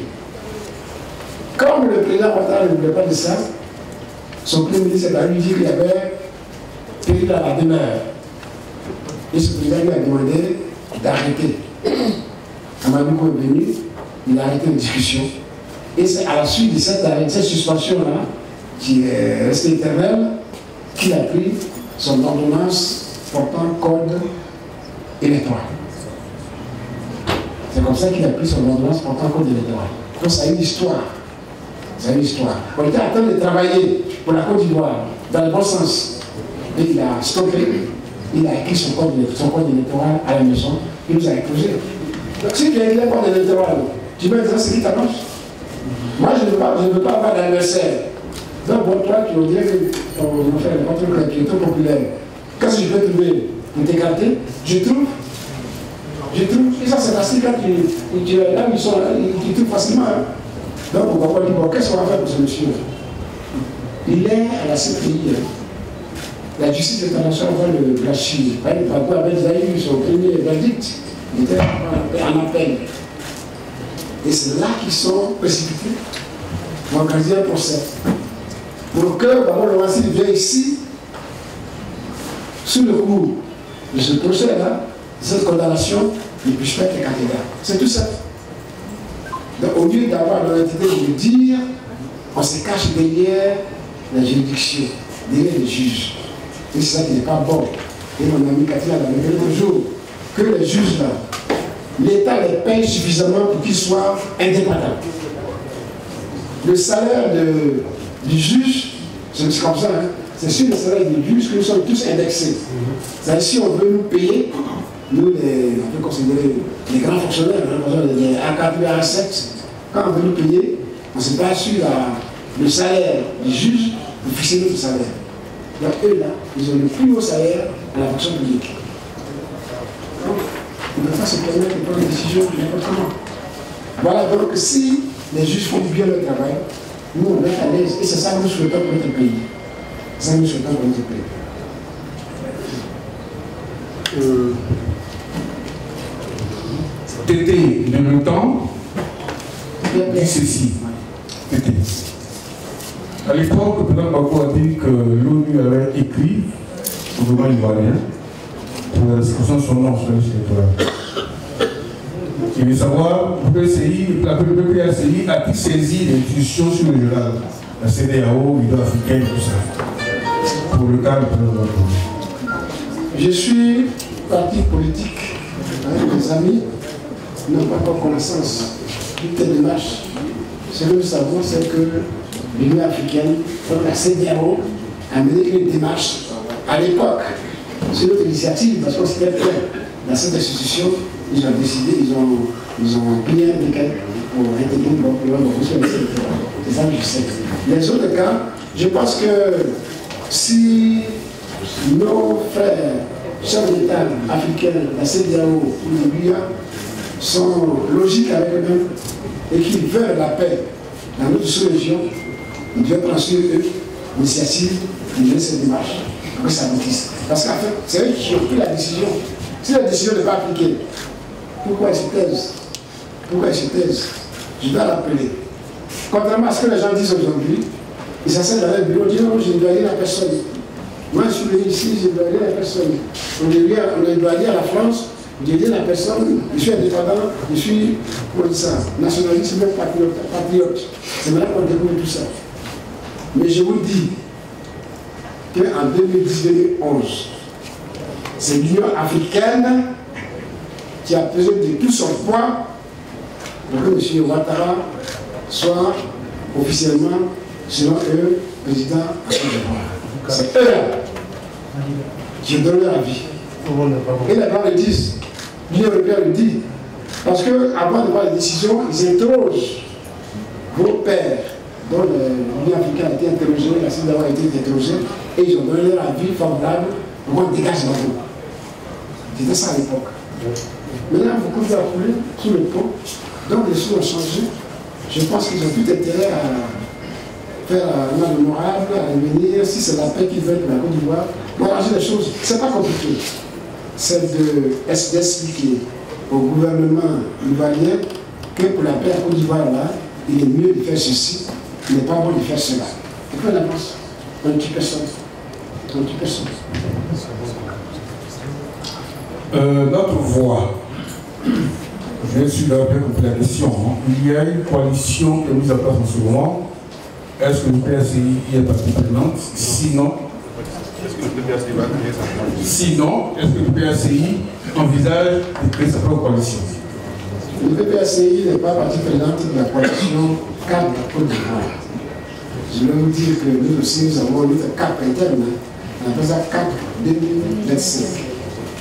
Comme le président Ouattara ne voulait pas de ça, son premier ministre a lui dit qu'il avait payé à la demeure. Et ce président lui a demandé d'arrêter. Amadouko est venu, il a arrêté la discussion. Et c'est à la suite de cette suspension-là, qui est restée éternelle, qu'il a pris son ordonnance portant code électoral. C'est comme ça qu'il a pris son ordonnance portant code électoral. Donc ça a une histoire. Ça a une histoire. On était en train de travailler pour la Côte d'Ivoire dans le bon sens. Et il a stoppé. Il a écrit son code électoral à la maison. Il nous a exposé. Donc si tu as écrit le code électoral, tu peux dire c'est qui ta marche. Moi je ne veux pas avoir d'adversaire. Donc bon, toi tu veux dire que on va faire le truc qui est trop populaire. Qu'est-ce que je peux trouver pour t'écarter? Je trouve. Et ça c'est facile quand tu es là où ils sont là, tu trouves facilement. Hein. Donc on va dire, bon, qu'est-ce qu'on va faire pour ce monsieur? Il est à la CPI. La justice internationale va le blanchir. Le Bagbo avait déjà eu son premier verdict. Il était en appel. Et c'est là qu'ils sont précipités pour organiser un procès. Pour que Babo Loansi vienne ici, sous le coup de ce procès-là, de cette condamnation, il puisse faire les candidats. C'est tout ça. Donc, au lieu d'avoir l'identité de dire, on se cache derrière la juridiction, derrière les juges. Et c'est ça qui n'est pas bon. Et mon ami Katina l'a dit l'autre jour, que les juges là, l'État les paye suffisamment pour qu'ils soient indépendants. Le salaire du juge, c'est comme ça, hein, c'est sur le salaire du juge que nous sommes tous indexés. C'est-à-dire si on veut nous payer, nous, on peut considérer les grands fonctionnaires, les A4, A7, quand on veut nous payer, on se base sur le salaire du juge pour fixer notre salaire. Donc eux là, ils ont le plus haut salaire à la fonction publique. Donc, ils ne peuvent pas se permettre de prendre des décisions n'importe comment. Voilà, donc si les juges font bien leur travail, nous on est à l'aise. Et c'est ça que nous souhaitons pour notre pays. C'est ça que nous souhaitons pour notre pays. Tété, de même temps, dit ceci. Tété. À l'époque, le président Gbagbo a dit que l'ONU avait écrit au gouvernement ivoirien pour la discussion sur son nom sur l'électoral. Il veut savoir, la PPACI a-t-il saisi les institutions sur le régional, la CEDEAO, l'Union africaine, tout ça, pour le cas du président Gbagbo? Je suis parti politique avec mes amis n'ont pas encore connaissance de telle démarche. Ce que nous savons, c'est que l'Union africaine, comme la CEDEAO, a mené une démarche à l'époque, sur notre initiative, parce qu'on s'était fait dans cette institution, ils ont décidé, ils ont pris un décret pour intégrer le fonctionnement électoral. C'est ça que je sais. Les autres cas, je pense que si nos frères, chefs d'État africains, la CEDEAO ou les Guyane, sont logiques avec eux-mêmes et qu'ils veulent la paix dans notre sous-région, ils doivent prendre sur eux l'initiative de mener cette démarche pour que ça aboutisse. Parce qu'en fait, c'est eux qui ont pris la décision. Si la décision n'est pas appliquée, pourquoi ils se taisent? Pourquoi ils se taisent? Je dois rappeler. Contrairement à ce que les gens disent aujourd'hui, ils s'asseyent dans leur bureau, ils disent non, je ne dois rien à personne. Moi, je suis venu ici, je ne dois rien à personne. On ne doit dire à la France, je dis à la personne, je suis indépendant, je suis, comment on dit ça, nationaliste, même patriote. C'est maintenant qu'on découvre tout ça. Mais je vous dis qu'en 2010-2011, c'est l'Union africaine qui a pesé de tout son poids pour que M. Ouattara soit officiellement, selon eux, président à Côte d'Ivoire. C'est eux-là qui ont donné leur avis. Et les Blancs le disent, l'Union européenne le dit. Parce qu'avant de prendre les décisions, ils interrogent vos pères, dont l'Union africaine a été interrogée, la Côte d'Ivoire a été interrogée, et ils ont donné leur avis favorable pour qu'on dégage la route. C'était ça à l'époque. Maintenant, beaucoup de coulé sous le pont, donc les choses ont changé. Je pense qu'ils ont tout intérêt à faire un mal honorable, à revenir, si c'est la paix qu'ils veulent pour la Côte d'Ivoire, pour arranger les choses. C'est pas compliqué. C'est d'expliquer au gouvernement ivoirien que pour la paix à Côte d'Ivoire, là, il est mieux de faire ceci, il n'est pas bon de faire cela. Et puis on avance. On ne tue personne. On ne tue personne. Notre voix, je suis là bien compris la question. Hein. Il y a une coalition qui est mise en place en ce moment. Est-ce que le PACI y est partie prenante? Sinon, est-ce que le PACI va créer sa coalition? Sinon, est-ce que le PACI envisage de créer sa propre coalition? Le PPACI n'est pas partie prenante de la coalition CAP Côte d'Ivoire. Je vais vous dire que nous aussi, nous avons notre CAP interne. On appelle ça CAP 2025.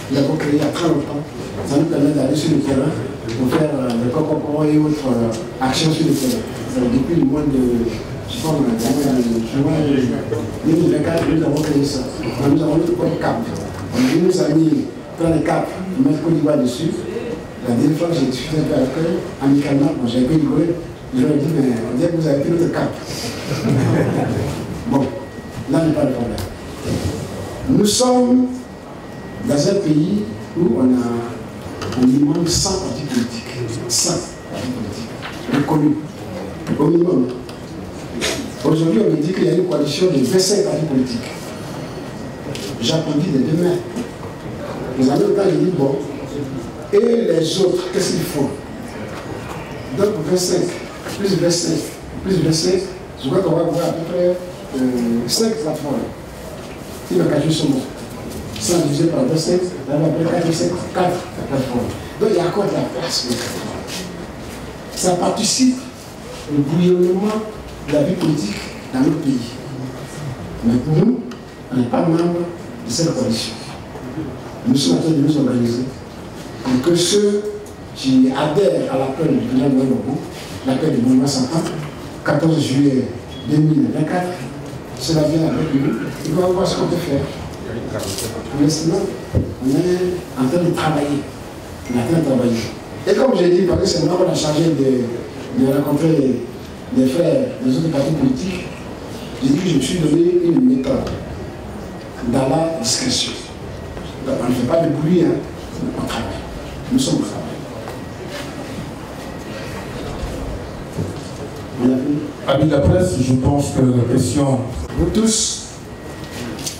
Nous l'avons créé il y a très longtemps. Ça nous permet d'aller sur le terrain pour faire le coco et autres actions sur le terrain. Depuis le mois de, je sais pas, juin 2024, nous avons créé ça. Nous avons notre propre CAP. On dit nos amis prennent le CAP, mettre Côte d'Ivoire dessus. La dernière fois que j'ai discuté un peu avec eux, amicalement, bon, j'ai un peu rigolé. Je leur ai dit, mais on dirait que vous avez pris notre cap. Bon, là n'est pas le problème. Nous sommes dans un pays où on a au minimum 100 partis politiques. 100 partis politiques. Reconnus. Au minimum. Aujourd'hui, on me dit qu'il y a une coalition de 25 partis politiques. J'applaudis des deux mains. Mais en même temps, j'ai dit, bon, et les autres, qu'est-ce qu'ils font? Donc 25, plus 25, plus 25, je crois qu'on va voir à peu près 5 plateformes. Si le cajou sont morts. 100 divisé par 25, on va après 4 plateformes. Donc il y a encore de la place. Ça participe au bouillonnement de la vie politique dans notre pays. Mais nous, on n'est pas membre de cette coalition. Nous sommes en train de nous organiser pour que ceux qui adhèrent à l'appel du président de Gbagbo, l'appel du mouvement 100 ans, 14 juillet 2024, cela vient avec nous, et on va voir ce qu'on peut faire. Pour l'instant, on est en train de travailler. On est en train de travailler. Et comme j'ai dit, parce que c'est moi qu'on a chargé de rencontrer les frères des autres partis politiques, j'ai dit que je me suis donné une méthode dans la discrétion. Donc, on ne fait pas de bruit, hein, on travaille. Nous sommes au travail. Amis de la presse, je pense que la question... Vous tous,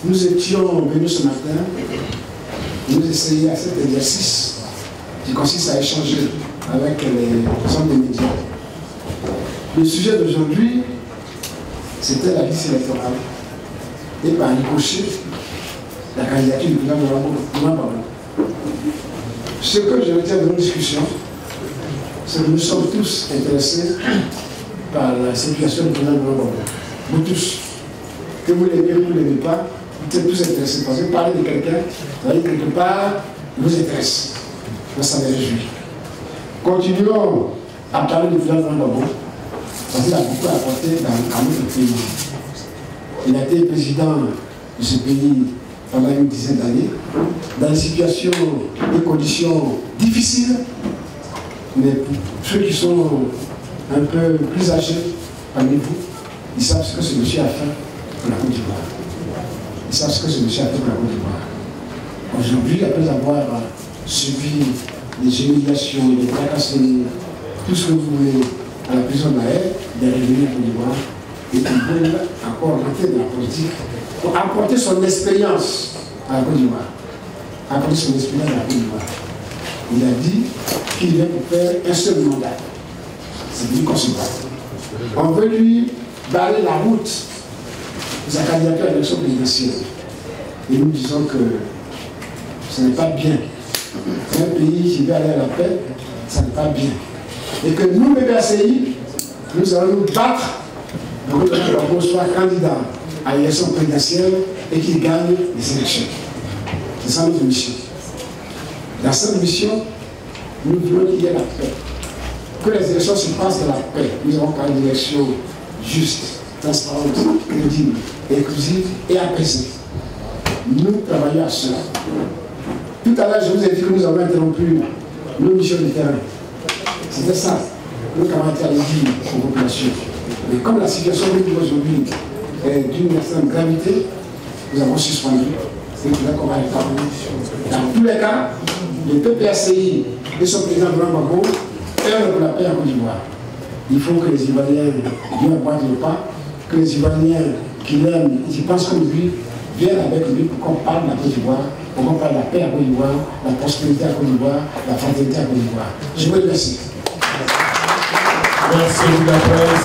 nous étions venus ce matin, nous essayer à cet exercice qui consiste à échanger avec les hommes des médias. Le sujet d'aujourd'hui, c'était la liste électorale et par ricochet, la candidature du président de Gbagbo. Ce que je retiens de nos discussions, c'est que nous sommes tous intéressés par la situation du président de Gbagbo. Vous tous, que vous l'aimez ou vous ne l'aimez pas, vous êtes tous intéressés. Parce que parler de quelqu'un, ça veut dire quelque part, vous intéresse. Moi, ça me réjouit. Continuons à parler du président de Gbagbo, parce qu'il a beaucoup apporté à notre pays. Il a été président de ce pays pendant une dizaine d'années, dans des situations, des conditions difficiles, mais pour ceux qui sont un peu plus âgés parmi vous, ils savent ce que ce monsieur a fait pour la Côte d'Ivoire. Ils savent ce que ce monsieur a fait pour la Côte d'Ivoire. Aujourd'hui, après avoir subi les humiliations, les tracasseries, tout ce que vous voulez à la prison de la haie, il est revenu à Côte d'Ivoire et il veut encore rentrer dans la politique pour apporter son expérience à la Côte d'Ivoire. Apporter son expérience à la Côte d'Ivoire. Il a dit qu'il vient pour faire un seul mandat. C'est lui qu'on se bat. On veut lui barrer la route de sa candidature à l'élection présidentielle. Et nous disons que ce n'est pas bien. C'est un pays qui veut aller à la paix, ça n'est pas bien. Et que nous, PPACI, nous allons nous battre pour que Laurent Gbagbo soit candidat à l'élection présidentielle et qu'il gagne les élections. C'est ça notre mission. Dans cette mission, nous voulons qu'il y ait la paix. Que les élections se passent dans la paix. Nous avons pas une élection juste, transparente, crédible, inclusive et apaisée. Nous travaillons à cela. Tout à l'heure, je vous ai dit que nous avons interrompu nos missions de terrain. C'était ça. Nous avons été à dire aux populations. Mais comme la situation aujourd'hui est d'une extrême gravité, nous avons suspendu. C'est là qu'on va être parmi. Dans tous les cas, le PPACI et son président Laurent Gbagbo œuvrent pour la paix en Côte d'Ivoire. Il faut que les Ivoiriens viennent boire le pas, que les Ivoiriens qui l'aiment et qui pensent comme lui viennent avec lui pour qu'on parle de la Côte d'Ivoire, pour qu'on parle de la paix à Côte d'Ivoire, la prospérité à Côte d'Ivoire, la fraternité à Côte d'Ivoire. Je vous remercie. Merci.